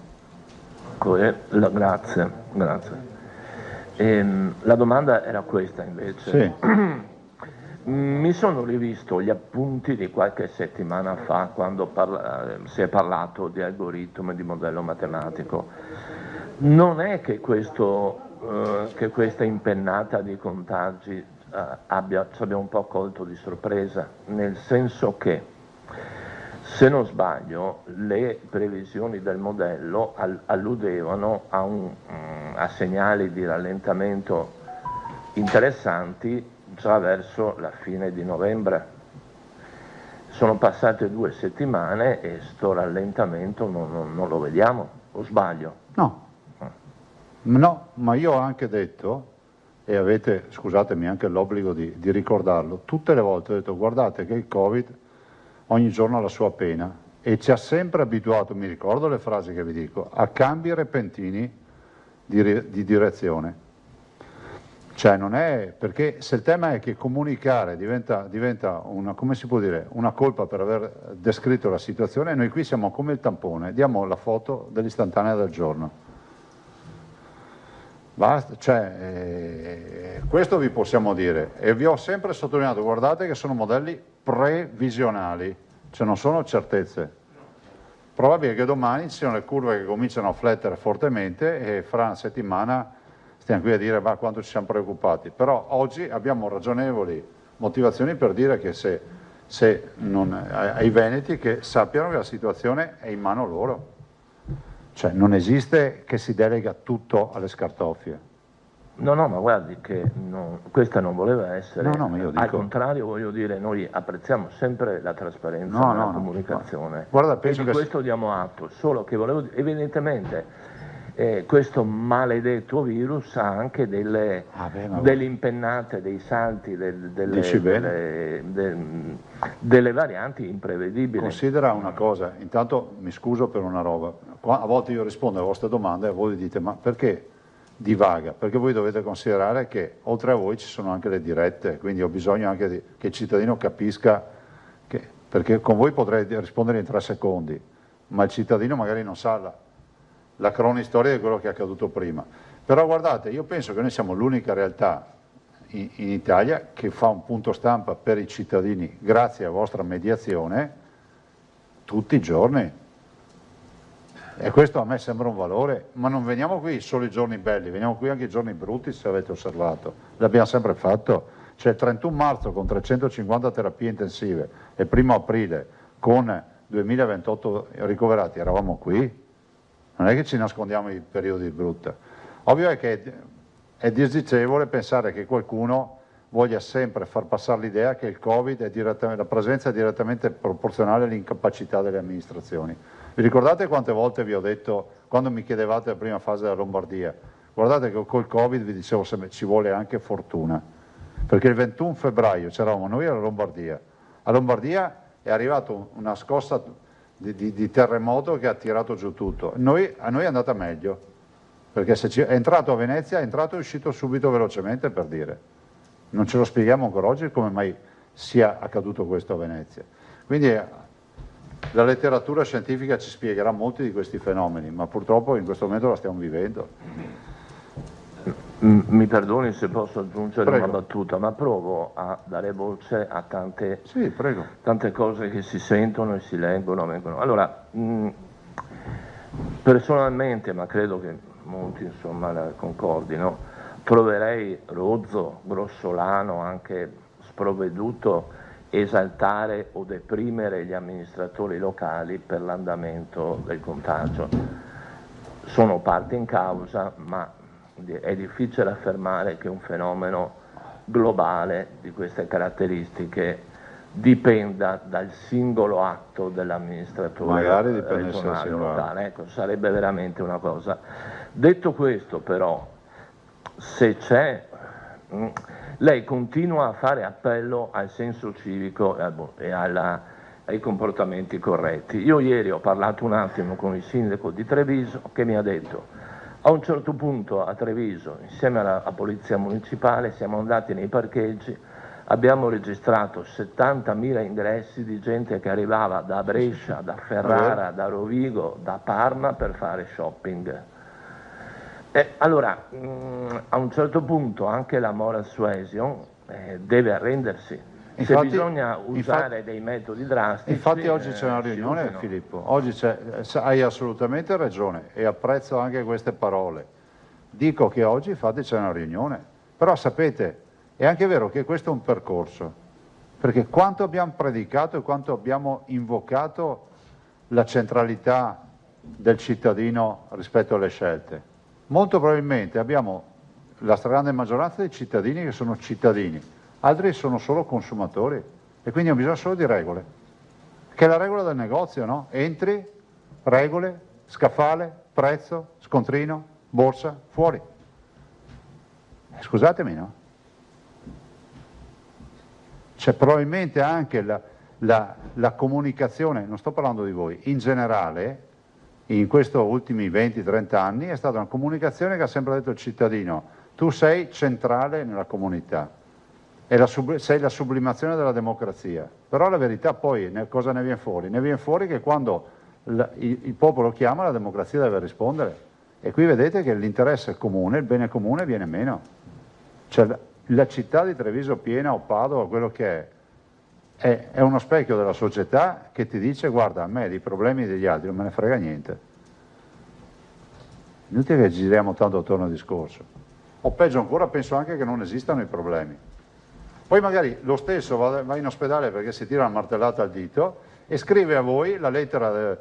Speaker 9: Grazie. La domanda era questa invece.
Speaker 7: Sì.
Speaker 9: Mi sono rivisto gli appunti di qualche settimana fa quando si è parlato di algoritmo e di modello matematico. Non è che questa impennata di contagi ci abbia un po' colto di sorpresa, nel senso che, se non sbaglio, le previsioni del modello alludevano a segnali di rallentamento interessanti già verso la fine di novembre. Sono passate 2 settimane e sto rallentamento non lo vediamo, o sbaglio?
Speaker 7: No, ma io ho anche detto, e avete, scusatemi, anche l'obbligo di ricordarlo, tutte le volte ho detto guardate che il Covid ogni giorno ha la sua pena e ci ha sempre abituato, mi ricordo le frasi che vi dico, a cambi repentini di direzione. Cioè non è, perché se il tema è che comunicare diventa una, come si può dire, una colpa per aver descritto la situazione, noi qui siamo come il tampone, diamo la foto dell'istantanea del giorno. Basta, cioè, questo vi possiamo dire e vi ho sempre sottolineato, guardate che sono modelli previsionali, cioè non sono certezze. Probabile che domani ci siano le curve che cominciano a flettere fortemente e fra una settimana stiamo qui a dire ma quanto ci siamo preoccupati, però oggi abbiamo ragionevoli motivazioni per dire che se non, ai veneti che sappiano che la situazione è in mano loro, cioè non esiste che si delega tutto alle scartoffie.
Speaker 9: No, ma guardi che questa non voleva essere,
Speaker 7: ma io dico...
Speaker 9: al contrario voglio dire, noi apprezziamo sempre la trasparenza nella comunicazione,
Speaker 7: Guarda, penso
Speaker 9: e di questo diamo atto, solo che volevo dire, evidentemente questo maledetto virus ha anche delle impennate, dei salti, delle varianti imprevedibili.
Speaker 7: Considera una cosa, intanto mi scuso per una roba, a volte io rispondo alle vostre domande e voi dite ma perché divaga? Perché voi dovete considerare che oltre a voi ci sono anche le dirette, quindi ho bisogno anche che il cittadino capisca, perché con voi potrei rispondere in 3 secondi, ma il cittadino magari non sa la cronistoria di quello che è accaduto prima. Però guardate, io penso che noi siamo l'unica realtà in Italia che fa un punto stampa per i cittadini, grazie a vostra mediazione, tutti i giorni. E questo a me sembra un valore, ma non veniamo qui solo i giorni belli, veniamo qui anche i giorni brutti, se avete osservato. L'abbiamo sempre fatto. Cioè il 31 marzo con 350 terapie intensive e il 1 aprile con 2028 ricoverati, eravamo qui. Non è che ci nascondiamo i periodi brutti. Ovvio è che è disdicevole pensare che qualcuno voglia sempre far passare l'idea che il Covid la presenza è direttamente proporzionale all'incapacità delle amministrazioni. Vi ricordate quante volte vi ho detto, quando mi chiedevate la prima fase della Lombardia, guardate che col Covid vi dicevo ci vuole anche fortuna, perché il 21 febbraio c'eravamo noi alla Lombardia. A Lombardia è arrivata una scossa di terremoto che ha tirato giù tutto. A noi è andata meglio, perché se è entrato a Venezia, è entrato e uscito subito velocemente, per dire. Non ce lo spieghiamo ancora oggi come mai sia accaduto questo a Venezia. Quindi la letteratura scientifica ci spiegherà molti di questi fenomeni, ma purtroppo in questo momento la stiamo vivendo.
Speaker 9: Mi perdoni se posso aggiungere
Speaker 7: Prego.
Speaker 9: una battuta, ma provo a dare voce a tante cose che si sentono e si leggono. Allora, personalmente, ma credo che molti insomma concordino, troverei rozzo, grossolano, anche sprovveduto esaltare o deprimere gli amministratori locali per l'andamento del contagio. Sono parte in causa, ma è difficile affermare che un fenomeno globale di queste caratteristiche dipenda dal singolo atto dell'amministratore regionale o locale. Ecco, sarebbe veramente una cosa. Detto questo, però, se c'è, lei continua a fare appello al senso civico e ai comportamenti corretti. Io ieri ho parlato un attimo con il sindaco di Treviso che mi ha detto: a un certo punto a Treviso, insieme alla Polizia Municipale, siamo andati nei parcheggi, abbiamo registrato 70.000 ingressi di gente che arrivava da Brescia, da Ferrara, da Rovigo, da Parma per fare shopping. Allora, a un certo punto anche la moral suasion deve arrendersi. Se bisogna usare dei metodi drastici...
Speaker 7: Infatti oggi c'è una riunione, Filippo, oggi hai assolutamente ragione e apprezzo anche queste parole. Dico che oggi infatti c'è una riunione, però sapete, è anche vero che questo è un percorso, perché quanto abbiamo predicato e quanto abbiamo invocato la centralità del cittadino rispetto alle scelte. Molto probabilmente abbiamo la stragrande maggioranza dei cittadini che sono cittadini, altri sono solo consumatori e quindi hanno bisogno solo di regole, che è la regola del negozio, no? Entri, regole, scaffale, prezzo, scontrino, borsa, fuori. Scusatemi, no? C'è probabilmente anche la comunicazione, non sto parlando di voi, in generale, in questi ultimi 20-30 anni è stata una comunicazione che ha sempre detto al cittadino: tu sei centrale nella comunità, sei la sublimazione della democrazia. Però la verità poi cosa ne viene fuori? Ne viene fuori che quando il popolo chiama, la democrazia deve rispondere. E qui vedete che l'interesse comune, il bene comune viene meno. Cioè la città di Treviso piena o Padova, quello che è uno specchio della società che ti dice: guarda, a me dei problemi degli altri non me ne frega niente. Inutile che giriamo tanto attorno al discorso. O peggio ancora, penso anche che non esistano i problemi. Poi magari lo stesso va in ospedale perché si tira una martellata al dito e scrive a voi la lettera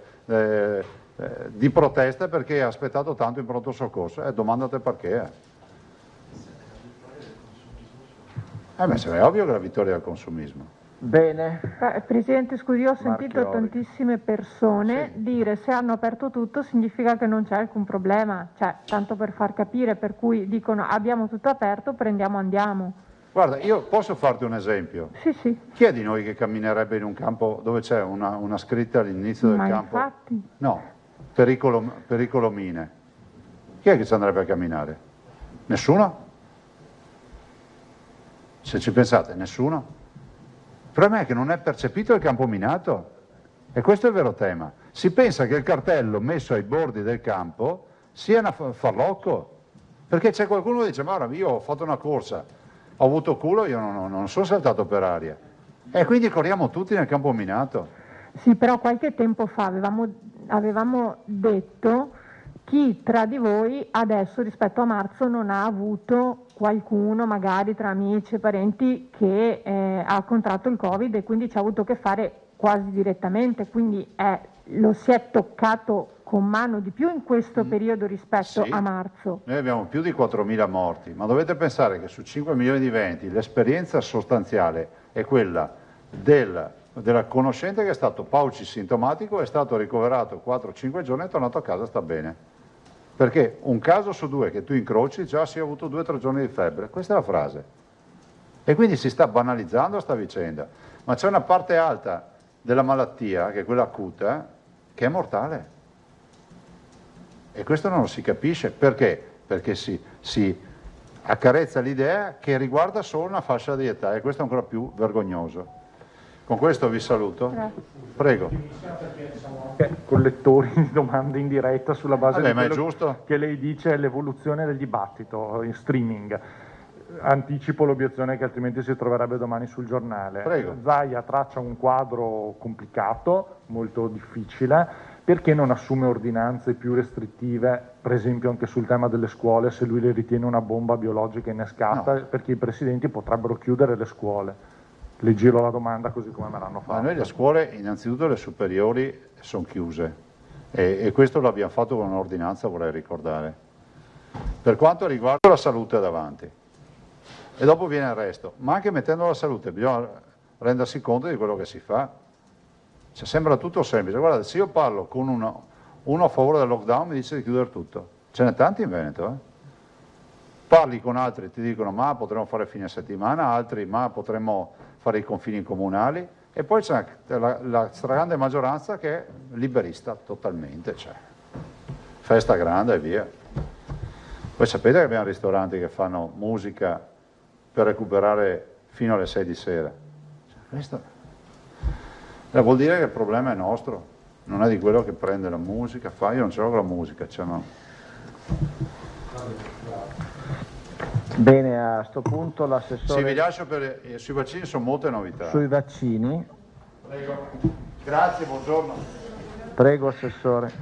Speaker 7: di protesta perché ha aspettato tanto in pronto soccorso. Domandate perché. Ma è ovvio che è la vittoria del consumismo.
Speaker 9: Bene.
Speaker 12: Presidente, scusi, io ho sentito tantissime persone dire: se hanno aperto tutto significa che non c'è alcun problema, cioè tanto per far capire, per cui dicono abbiamo tutto aperto, prendiamo, andiamo.
Speaker 7: Guarda, io posso farti un esempio?
Speaker 12: Sì.
Speaker 7: Chi è di noi che camminerebbe in un campo dove c'è una scritta all'inizio del campo?
Speaker 12: Infatti.
Speaker 7: No, pericolo mine. Chi è che ci andrebbe a camminare? Nessuno? Se ci pensate, nessuno? Il problema è che non è percepito il campo minato, e questo è il vero tema. Si pensa che il cartello messo ai bordi del campo sia un farlocco, perché c'è qualcuno che dice: ma io ho fatto una corsa, ho avuto culo, io non sono saltato per aria. E quindi corriamo tutti nel campo minato.
Speaker 12: Sì, però qualche tempo fa avevamo avevamo detto chi tra di voi adesso rispetto a marzo non ha avuto qualcuno magari tra amici e parenti che ha contratto il Covid e quindi ci ha avuto a che fare quasi direttamente, quindi lo si è toccato con mano di più in questo periodo rispetto a marzo.
Speaker 7: Noi abbiamo più di 4.000 morti, ma dovete pensare che su 5 milioni di viventi l'esperienza sostanziale è quella della conoscente che è stato paucisintomatico, è stato ricoverato 4-5 giorni e è tornato a casa, sta bene. Perché un caso su 2 che tu incroci già si è avuto 2 o 3 giorni di febbre, questa è la frase. E quindi si sta banalizzando sta vicenda, ma c'è una parte alta della malattia, che è quella acuta, che è mortale. E questo non lo si capisce, perché? Perché si accarezza l'idea che riguarda solo una fascia di età e questo è ancora più vergognoso. Con questo vi saluto. Prego.
Speaker 13: Collettori di domande in diretta sulla base di
Speaker 7: ma è
Speaker 13: quello
Speaker 7: giusto.
Speaker 13: che lei dice è l'evoluzione del dibattito in streaming. Anticipo l'obiezione che altrimenti si troverebbe domani sul giornale.
Speaker 7: Prego.
Speaker 13: Zaia traccia un quadro complicato, molto difficile. Perché non assume ordinanze più restrittive, per esempio anche sul tema delle scuole, se lui le ritiene una bomba biologica innescata? No. Perché i presidenti potrebbero chiudere le scuole. Le giro la domanda così come me l'hanno fatta.
Speaker 7: Ma noi le scuole, innanzitutto le superiori, sono chiuse e questo l'abbiamo fatto con un'ordinanza, vorrei ricordare. Per quanto riguarda la salute davanti. E dopo viene il resto. Ma anche mettendo la salute bisogna rendersi conto di quello che si fa. Cioè, sembra tutto semplice. Guardate, se io parlo con uno a favore del lockdown mi dice di chiudere tutto. Ce n'è tanti in Veneto, Parli con altri, ti dicono ma potremmo fare fine settimana, altri ma potremmo fare i confini comunali e poi c'è la stragrande maggioranza che è liberista totalmente, cioè festa grande e via. Voi sapete che abbiamo ristoranti che fanno musica per recuperare fino alle 6 di sera. Cioè, questo vuol dire che il problema è nostro, non è di quello che prende la musica, io non ce l'ho con la musica, cioè no.
Speaker 18: Bene, a sto punto l'assessore...
Speaker 7: Sì, vi lascio sui vaccini, sono molte novità.
Speaker 18: Sui vaccini.
Speaker 7: Prego. Grazie, buongiorno.
Speaker 18: Prego, assessore.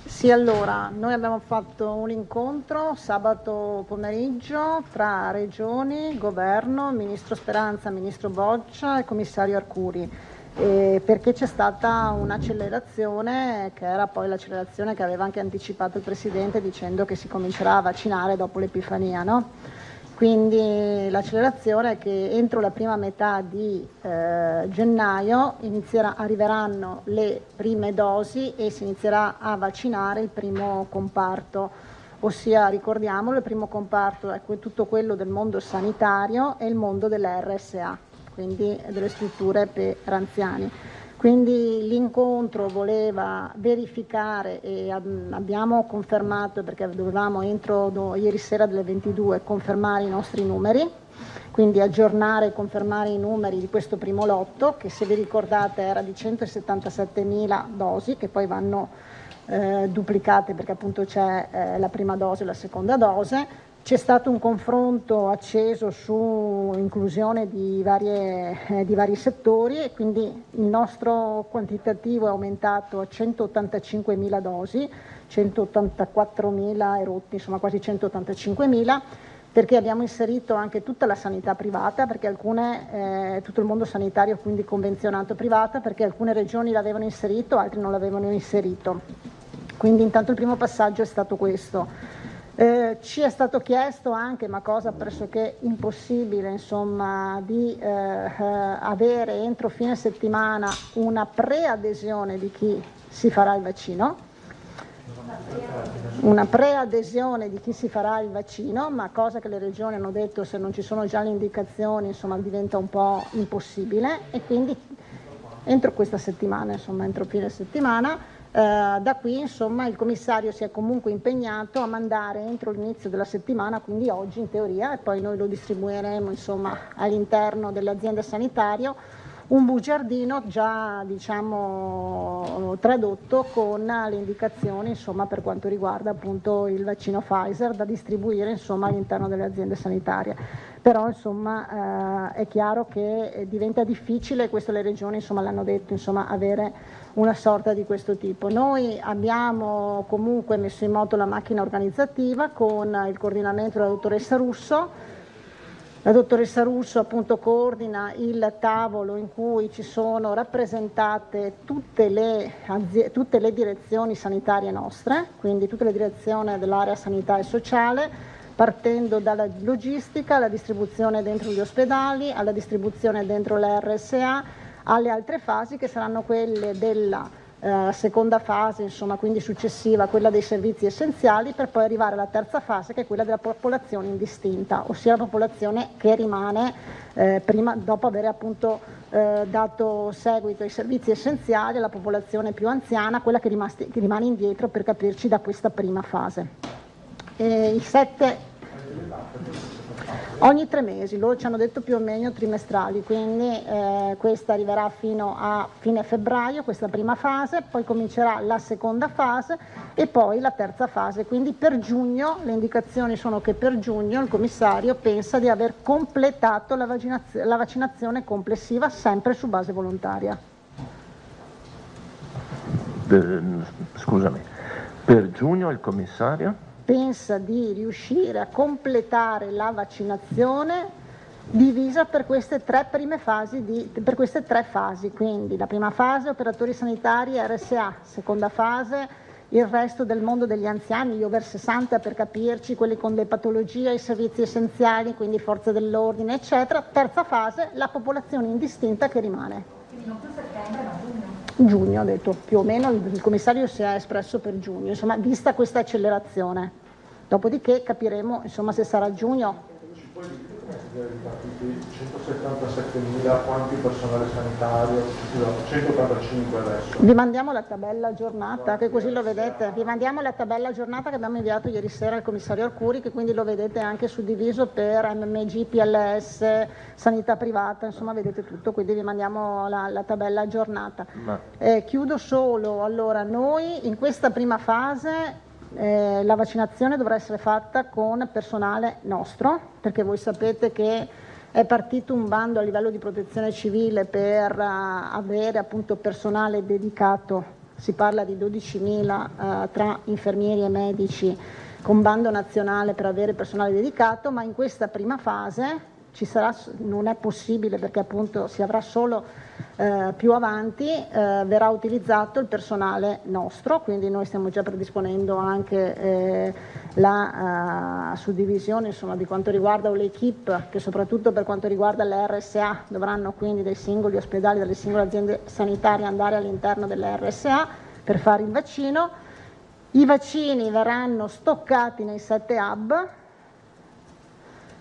Speaker 14: Sì, allora, noi abbiamo fatto un incontro sabato pomeriggio tra Regioni, Governo, Ministro Speranza, Ministro Boccia e Commissario Arcuri. Perché c'è stata un'accelerazione che era poi l'accelerazione che aveva anche anticipato il Presidente dicendo che si comincerà a vaccinare dopo l'Epifania, no? Quindi l'accelerazione è che entro la prima metà di gennaio arriveranno le prime dosi e si inizierà a vaccinare il primo comparto, ossia ricordiamolo, il primo comparto è tutto quello del mondo sanitario e il mondo delle RSA. Quindi delle strutture per anziani. Quindi l'incontro voleva verificare e abbiamo confermato, perché dovevamo entro ieri sera delle 22 confermare i nostri numeri, quindi aggiornare e confermare i numeri di questo primo lotto, che se vi ricordate era di 177.000 dosi, che poi vanno duplicate perché appunto c'è la prima dose e la seconda dose. C'è stato un confronto acceso su inclusione di vari settori e quindi il nostro quantitativo è aumentato a 185.000 dosi, 184.000 e rotti, insomma quasi 185.000, perché abbiamo inserito anche tutta la sanità privata, perché tutto il mondo sanitario quindi convenzionato privata, perché alcune regioni l'avevano inserito, altri non l'avevano inserito. Quindi intanto il primo passaggio è stato questo. Ci è stato chiesto anche, ma cosa pressoché impossibile, insomma, di avere entro fine settimana una preadesione di chi si farà il vaccino. Una preadesione di chi si farà il vaccino, ma cosa che le regioni hanno detto se non ci sono già le indicazioni, insomma, diventa un po' impossibile e quindi entro questa settimana, insomma, entro fine settimana. Da qui insomma il commissario si è comunque impegnato a mandare entro l'inizio della settimana, quindi oggi in teoria, e poi noi lo distribuiremo insomma all'interno delle aziende sanitarie, un bugiardino già tradotto con le indicazioni per quanto riguarda appunto il vaccino Pfizer da distribuire all'interno delle aziende sanitarie. Però è chiaro che diventa difficile, questo le regioni l'hanno detto, avere una sorta di questo tipo. Noi abbiamo comunque messo in moto la macchina organizzativa con il coordinamento della dottoressa Russo. La dottoressa Russo appunto coordina il tavolo in cui ci sono rappresentate tutte le direzioni sanitarie nostre, quindi tutte le direzioni dell'area sanità e sociale, partendo dalla logistica, alla distribuzione dentro gli ospedali, alla distribuzione dentro le RSA, alle altre fasi che saranno quelle della seconda fase, quindi successiva a quella dei servizi essenziali, per poi arrivare alla terza fase che è quella della popolazione indistinta, ossia la popolazione che rimane dopo aver appunto dato seguito ai servizi essenziali, alla popolazione più anziana, quella che rimane indietro, per capirci, da questa prima fase. Ogni 3 mesi, loro ci hanno detto più o meno trimestrali, quindi questa arriverà fino a fine febbraio, questa prima fase, poi comincerà la seconda fase e poi la terza fase, quindi per giugno, le indicazioni sono che per giugno il commissario pensa di aver completato la vaccinazione complessiva sempre su base volontaria.
Speaker 9: Scusami, per giugno il commissario?
Speaker 14: Pensa di riuscire a completare la vaccinazione divisa per queste 3 prime fasi, per queste 3 fasi, quindi la prima fase operatori sanitari RSA, seconda fase il resto del mondo degli anziani, gli over 60 per capirci, quelli con le patologie, i servizi essenziali, quindi forze dell'ordine eccetera, terza fase la popolazione indistinta che rimane.
Speaker 10: Quindi non più settembre ma giugno?
Speaker 14: Giugno, ho detto, più o meno il commissario si è espresso per giugno, vista questa accelerazione. Dopodiché capiremo se sarà giugno.
Speaker 13: 177.000, quanti personale sanitario? 185 adesso.
Speaker 14: Vi mandiamo la tabella aggiornata, che così lo vedete. Vi mandiamo la tabella aggiornata che abbiamo inviato ieri sera al commissario Arcuri, che quindi lo vedete anche suddiviso per MMG, PLS, sanità privata, vedete tutto, quindi vi mandiamo la tabella aggiornata. Chiudo solo, allora, noi in questa prima fase la vaccinazione dovrà essere fatta con personale nostro, perché voi sapete che è partito un bando a livello di protezione civile per avere appunto personale dedicato, si parla di 12.000 tra infermieri e medici, con bando nazionale per avere personale dedicato, ma in questa prima fase non è possibile, perché appunto si avrà solo più avanti, verrà utilizzato il personale nostro, quindi noi stiamo già predisponendo anche la suddivisione di quanto riguarda l'equipe, che soprattutto per quanto riguarda le RSA dovranno quindi dai singoli ospedali, dalle singole aziende sanitarie andare all'interno delle RSA per fare il vaccino. I vaccini verranno stoccati nei 7 hub,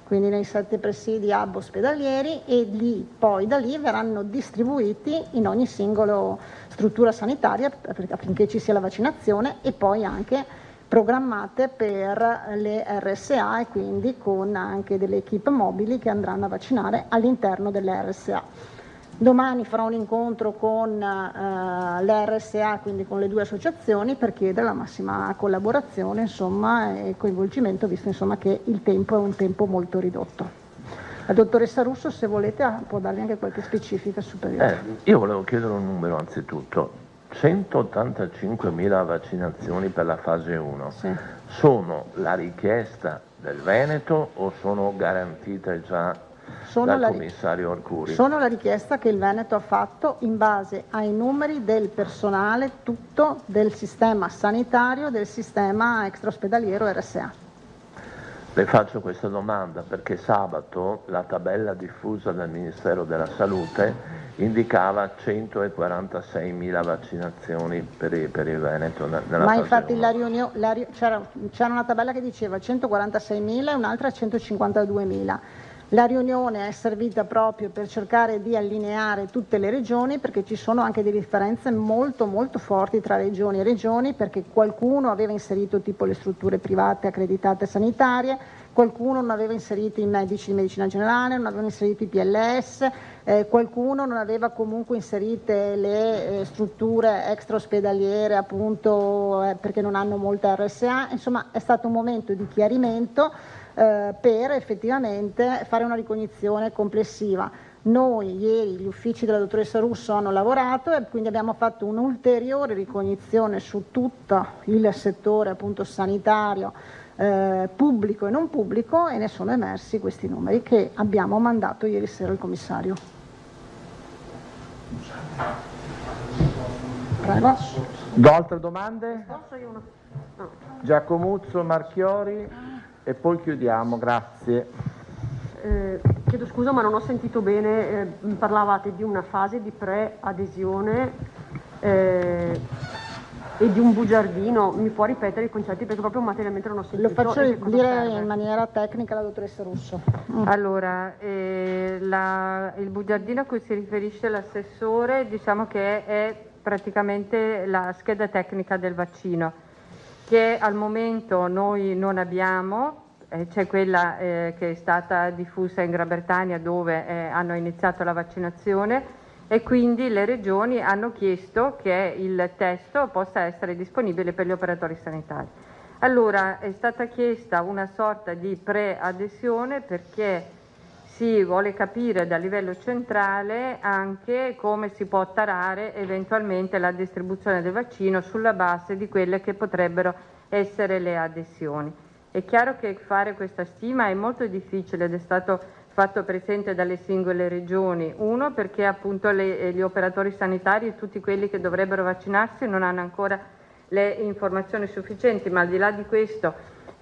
Speaker 14: quindi nei 7 presidi hub ospedalieri, e poi da lì verranno distribuiti in ogni singolo struttura sanitaria affinché ci sia la vaccinazione, e poi anche programmate per le RSA, e quindi con anche delle equip mobili che andranno a vaccinare all'interno delle RSA. Domani farò un incontro con le RSA, quindi con le 2 associazioni, per chiedere la massima collaborazione e coinvolgimento, visto che il tempo è un tempo molto ridotto. La dottoressa Russo, se volete, può darvi anche qualche specifica superiore.
Speaker 9: Io volevo chiedere un numero anzitutto. 185.000 vaccinazioni per la fase 1, sì. Sono la richiesta del Veneto o sono garantite già dal commissario Arcuri?
Speaker 14: Sono la richiesta che il Veneto ha fatto in base ai numeri del personale tutto del sistema sanitario, del sistema extraospedaliero RSA.
Speaker 9: Le faccio questa domanda perché sabato la tabella diffusa dal Ministero della Salute indicava 146.000 vaccinazioni per il Veneto nella
Speaker 14: Ma
Speaker 9: fase
Speaker 14: infatti
Speaker 9: 1.
Speaker 14: c'era una tabella che diceva 146.000 e un'altra 152.000. La riunione è servita proprio per cercare di allineare tutte le regioni, perché ci sono anche delle differenze molto molto forti tra regioni e regioni, perché qualcuno aveva inserito tipo le strutture private accreditate sanitarie, qualcuno non aveva inserito i medici di medicina generale, non aveva inserito i PLS, qualcuno non aveva comunque inserite le strutture extraospedaliere appunto perché non hanno molta RSA. Insomma, è stato un momento di chiarimento per effettivamente fare una ricognizione complessiva. Noi ieri gli uffici della dottoressa Russo hanno lavorato e quindi abbiamo fatto un'ulteriore ricognizione su tutto il settore appunto sanitario, pubblico e non pubblico, e ne sono emersi questi numeri che abbiamo mandato ieri sera al commissario. Prego.
Speaker 18: Do altre domande? Giacomuzzo, Marchiori e poi chiudiamo, grazie.
Speaker 11: Chiedo scusa ma non ho sentito bene, parlavate di una fase di pre-adesione e di un bugiardino, mi può ripetere i concetti perché proprio materialmente non ho sentito?
Speaker 14: Lo faccio dire in maniera tecnica alla dottoressa Russo.
Speaker 15: Allora, il bugiardino a cui si riferisce l'assessore, diciamo che è praticamente la scheda tecnica del vaccino, che al momento noi non abbiamo. C'è quella che è stata diffusa in Gran Bretagna dove hanno iniziato la vaccinazione e quindi le regioni hanno chiesto che il testo possa essere disponibile per gli operatori sanitari. Allora è stata chiesta una sorta di preadesione perché si vuole capire da livello centrale anche come si può tarare eventualmente la distribuzione del vaccino sulla base di quelle che potrebbero essere le adesioni. È chiaro che fare questa stima è molto difficile ed è stato fatto presente dalle singole regioni. Uno, perché appunto gli operatori sanitari e tutti quelli che dovrebbero vaccinarsi non hanno ancora le informazioni sufficienti, ma al di là di questo,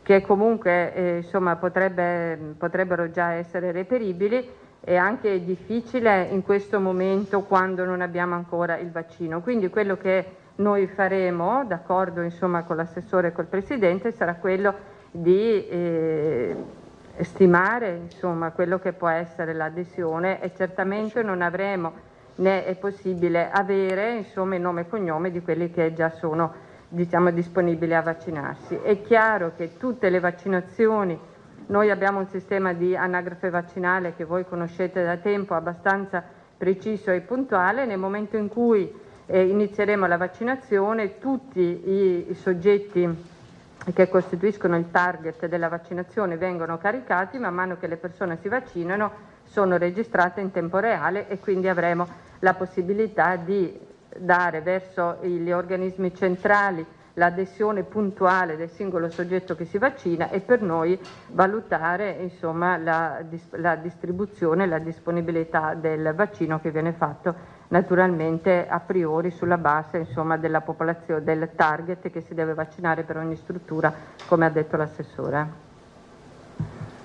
Speaker 15: che comunque insomma potrebbero già essere reperibili, è anche difficile in questo momento quando non abbiamo ancora il vaccino. Quindi quello che noi faremo, d'accordo insomma con l'assessore e col Presidente, sarà quello di stimare insomma quello che può essere l'adesione e certamente non avremo né è possibile avere insomma il nome e cognome di quelli che già sono diciamo disponibili a vaccinarsi. È chiaro che tutte le vaccinazioni, noi abbiamo un sistema di anagrafe vaccinale che voi conoscete da tempo abbastanza preciso e puntuale. Nel momento in cui inizieremo la vaccinazione tutti i soggetti che costituiscono il target della vaccinazione vengono caricati, man mano che le persone si vaccinano sono registrate in tempo reale e quindi avremo la possibilità di dare verso gli organismi centrali l'adesione puntuale del singolo soggetto che si vaccina e per noi valutare insomma la distribuzione e la disponibilità del vaccino che viene fatto naturalmente a priori sulla base insomma della popolazione, del target che si deve vaccinare per ogni struttura, come ha detto l'assessore.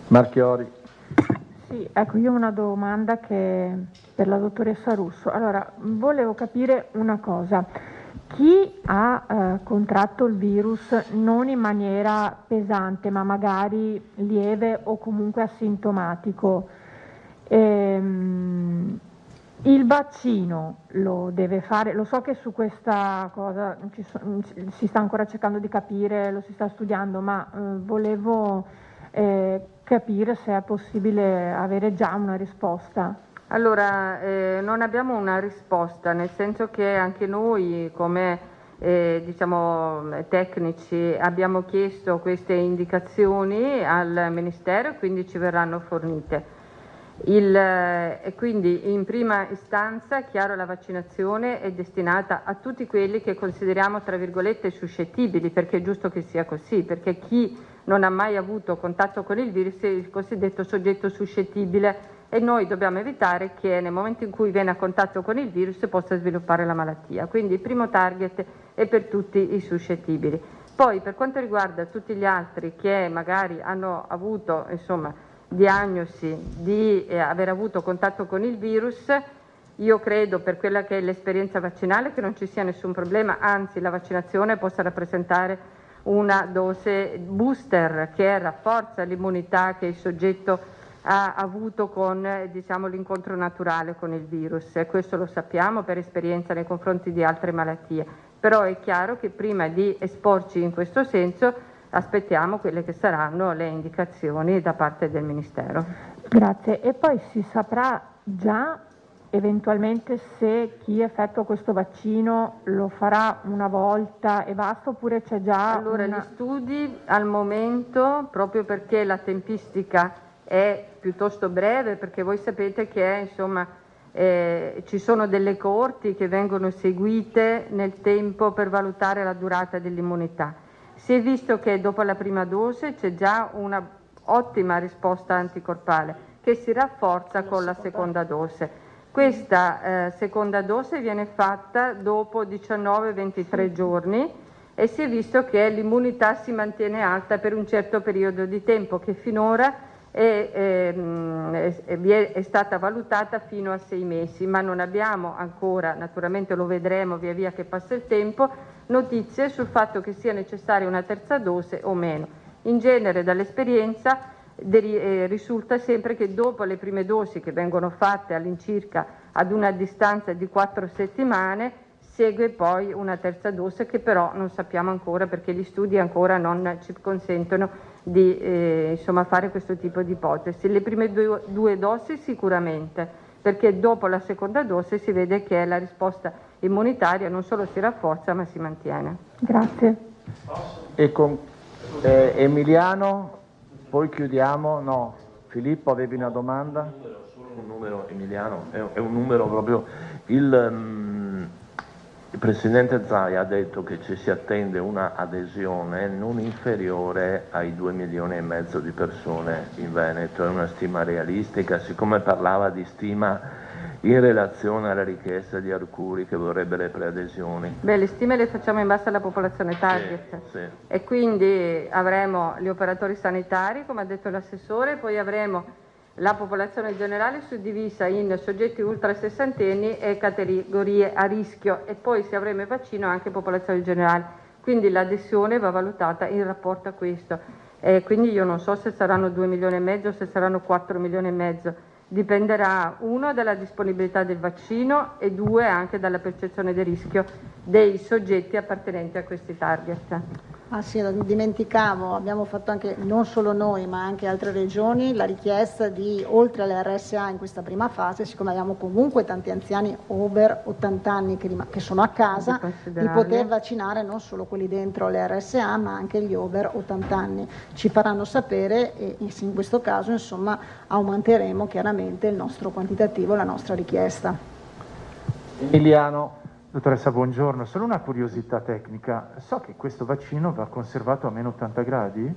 Speaker 18: Marchiori.
Speaker 12: Sì, ecco, io ho una domanda che per la dottoressa Russo. Allora, volevo capire una cosa. Chi ha contratto il virus non in maniera pesante, ma magari lieve o comunque asintomatico, il vaccino lo deve fare? Lo so che su questa cosa si sta ancora cercando di capire, lo si sta studiando, ma volevo capire se è possibile avere già una risposta.
Speaker 15: Allora, non abbiamo una risposta, nel senso che anche noi come diciamo, tecnici abbiamo chiesto queste indicazioni al Ministero e quindi ci verranno fornite. E quindi in prima istanza, chiaro, la vaccinazione è destinata a tutti quelli che consideriamo tra virgolette suscettibili, perché è giusto che sia così, perché chi non ha mai avuto contatto con il virus è il cosiddetto soggetto suscettibile e noi dobbiamo evitare che nel momento in cui viene a contatto con il virus possa sviluppare la malattia. Quindi il primo target è per tutti i suscettibili. Poi per quanto riguarda tutti gli altri che magari hanno avuto insomma diagnosi di aver avuto contatto con il virus, io credo per quella che è l'esperienza vaccinale che non ci sia nessun problema, anzi la vaccinazione possa rappresentare una dose booster che rafforza l'immunità che il soggetto ha avuto con diciamo, l'incontro naturale con il virus, e questo lo sappiamo per esperienza nei confronti di altre malattie, però è chiaro che prima di esporci in questo senso aspettiamo quelle che saranno le indicazioni da parte del Ministero.
Speaker 12: Grazie. E poi si saprà già eventualmente se chi effettua questo vaccino lo farà una volta e basta, oppure c'è già
Speaker 15: Allora, gli studi al momento, proprio perché la tempistica è piuttosto breve, perché voi sapete che insomma ci sono delle coorti che vengono seguite nel tempo per valutare la durata dell'immunità. Si è visto che dopo la prima dose c'è già una ottima risposta anticorpale che si rafforza con la seconda dose. Questa seconda dose viene fatta dopo 19-23 giorni e si è visto che l'immunità si mantiene alta per un certo periodo di tempo che finora è stata valutata fino a 6 mesi, ma non abbiamo ancora, naturalmente lo vedremo via via che passa il tempo, notizie sul fatto che sia necessaria una terza dose o meno. In genere dall'esperienza risulta sempre che dopo le prime dosi, che vengono fatte all'incirca ad una distanza di 4 settimane, segue poi una terza dose che però non sappiamo ancora, perché gli studi ancora non ci consentono di fare questo tipo di ipotesi. Le prime due dosi sicuramente, perché dopo la seconda dose si vede che la risposta immunitaria non solo si rafforza ma si mantiene.
Speaker 12: Grazie.
Speaker 18: E con Emiliano, poi chiudiamo. No, Filippo, avevi una domanda?
Speaker 9: Solo un numero, Emiliano, è un numero proprio. Il Presidente Zaia ha detto che ci si attende una adesione non inferiore ai 2,5 milioni di persone in Veneto. È una stima realistica, siccome parlava di stima in relazione alla richiesta di Arcuri che vorrebbe le preadesioni.
Speaker 15: Beh, le stime le facciamo in base alla popolazione target,
Speaker 9: sì.
Speaker 15: E quindi avremo gli operatori sanitari, come ha detto l'assessore, poi avremo la popolazione generale suddivisa in soggetti ultra sessantenni e categorie a rischio, e poi se avremo il vaccino anche popolazione generale. Quindi l'adesione va valutata in rapporto a questo. Quindi io non so se saranno 2,5 milioni o se saranno 4,5 milioni. Dipenderà, uno, dalla disponibilità del vaccino e due, anche dalla percezione del rischio dei soggetti appartenenti a questi target.
Speaker 14: Ah sì, lo dimenticavo, abbiamo fatto anche, non solo noi ma anche altre regioni, la richiesta di, oltre alle RSA in questa prima fase, siccome abbiamo comunque tanti anziani over 80 anni che sono a casa, di poter vaccinare non solo quelli dentro le RSA ma anche gli over 80 anni. Ci faranno sapere e in questo caso insomma aumenteremo chiaramente il nostro quantitativo, la nostra richiesta.
Speaker 18: Emiliano.
Speaker 13: Dottoressa, buongiorno. Solo una curiosità tecnica. So che questo vaccino va conservato a meno 80 gradi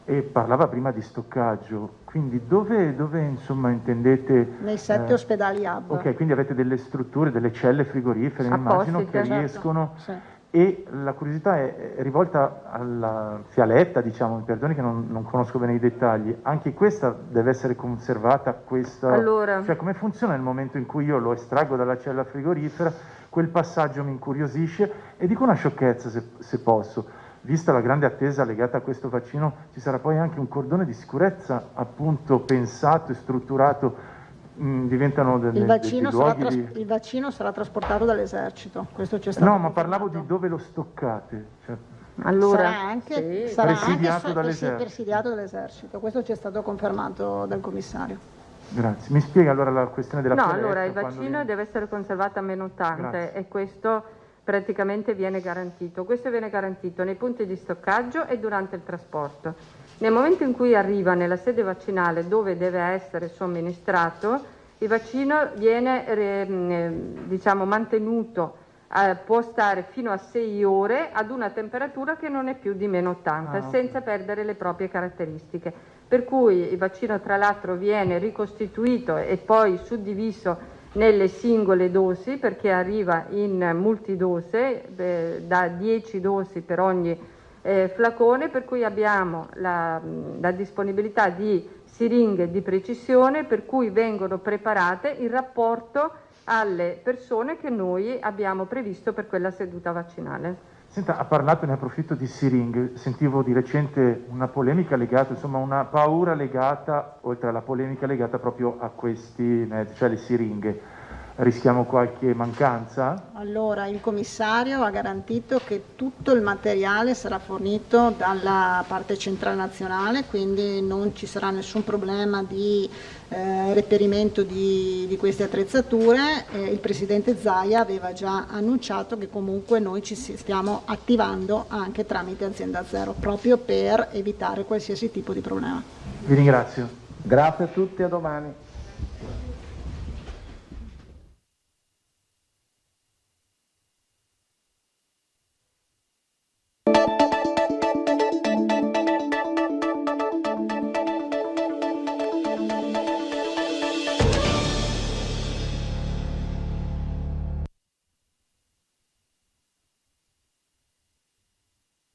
Speaker 13: e parlava prima di stoccaggio, quindi dove insomma intendete?
Speaker 14: Nei 7 ospedali hub.
Speaker 13: Ok, quindi avete delle strutture, delle celle frigorifere, immagino, che riescono...
Speaker 14: Sì.
Speaker 13: E la curiosità è rivolta alla fialetta, diciamo, mi perdoni che non conosco bene i dettagli, anche questa deve essere conservata,
Speaker 15: Allora.
Speaker 13: Cioè come funziona nel momento in cui io lo estraggo dalla cella frigorifera? Quel passaggio mi incuriosisce e dico una sciocchezza se posso, vista la grande attesa legata a questo vaccino, ci sarà poi anche un cordone di sicurezza appunto pensato e strutturato, diventano
Speaker 14: il vaccino sarà trasportato dall'esercito, questo c'è stato.
Speaker 13: No, ma parlavo di dove lo stoccate. Cioè,
Speaker 15: allora,
Speaker 14: sarà
Speaker 13: presidiato
Speaker 14: dall'esercito, questo ci è stato confermato dal commissario.
Speaker 13: Grazie. Mi spiega allora la questione della fialetta?
Speaker 15: No, allora il vaccino deve essere conservato a meno 80. Grazie. E questo praticamente viene garantito. Questo viene garantito nei punti di stoccaggio e durante il trasporto. Nel momento in cui arriva nella sede vaccinale dove deve essere somministrato, il vaccino viene mantenuto, può stare fino a 6 ore ad una temperatura che non è più di meno 80, senza perdere le proprie caratteristiche. Per cui il vaccino tra l'altro viene ricostituito e poi suddiviso nelle singole dosi, perché arriva in multidose, da 10 dosi per ogni flacone, per cui abbiamo la disponibilità di siringhe di precisione, per cui vengono preparate in rapporto alle persone che noi abbiamo previsto per quella seduta vaccinale.
Speaker 13: Senta, ha parlato, ne approfitto, di siringhe. Sentivo di recente una polemica legata, insomma una paura legata, oltre alla polemica legata proprio a questi mezzi, cioè le siringhe. rischiamo qualche mancanza?
Speaker 14: Allora, il commissario ha garantito che tutto il materiale sarà fornito dalla parte centrale nazionale, quindi non ci sarà nessun problema di reperimento di queste attrezzature. Il Presidente Zaia aveva già annunciato che comunque noi ci stiamo attivando anche tramite Azienda Zero, proprio per evitare qualsiasi tipo di problema.
Speaker 13: Vi ringrazio.
Speaker 18: Grazie a tutti, a domani.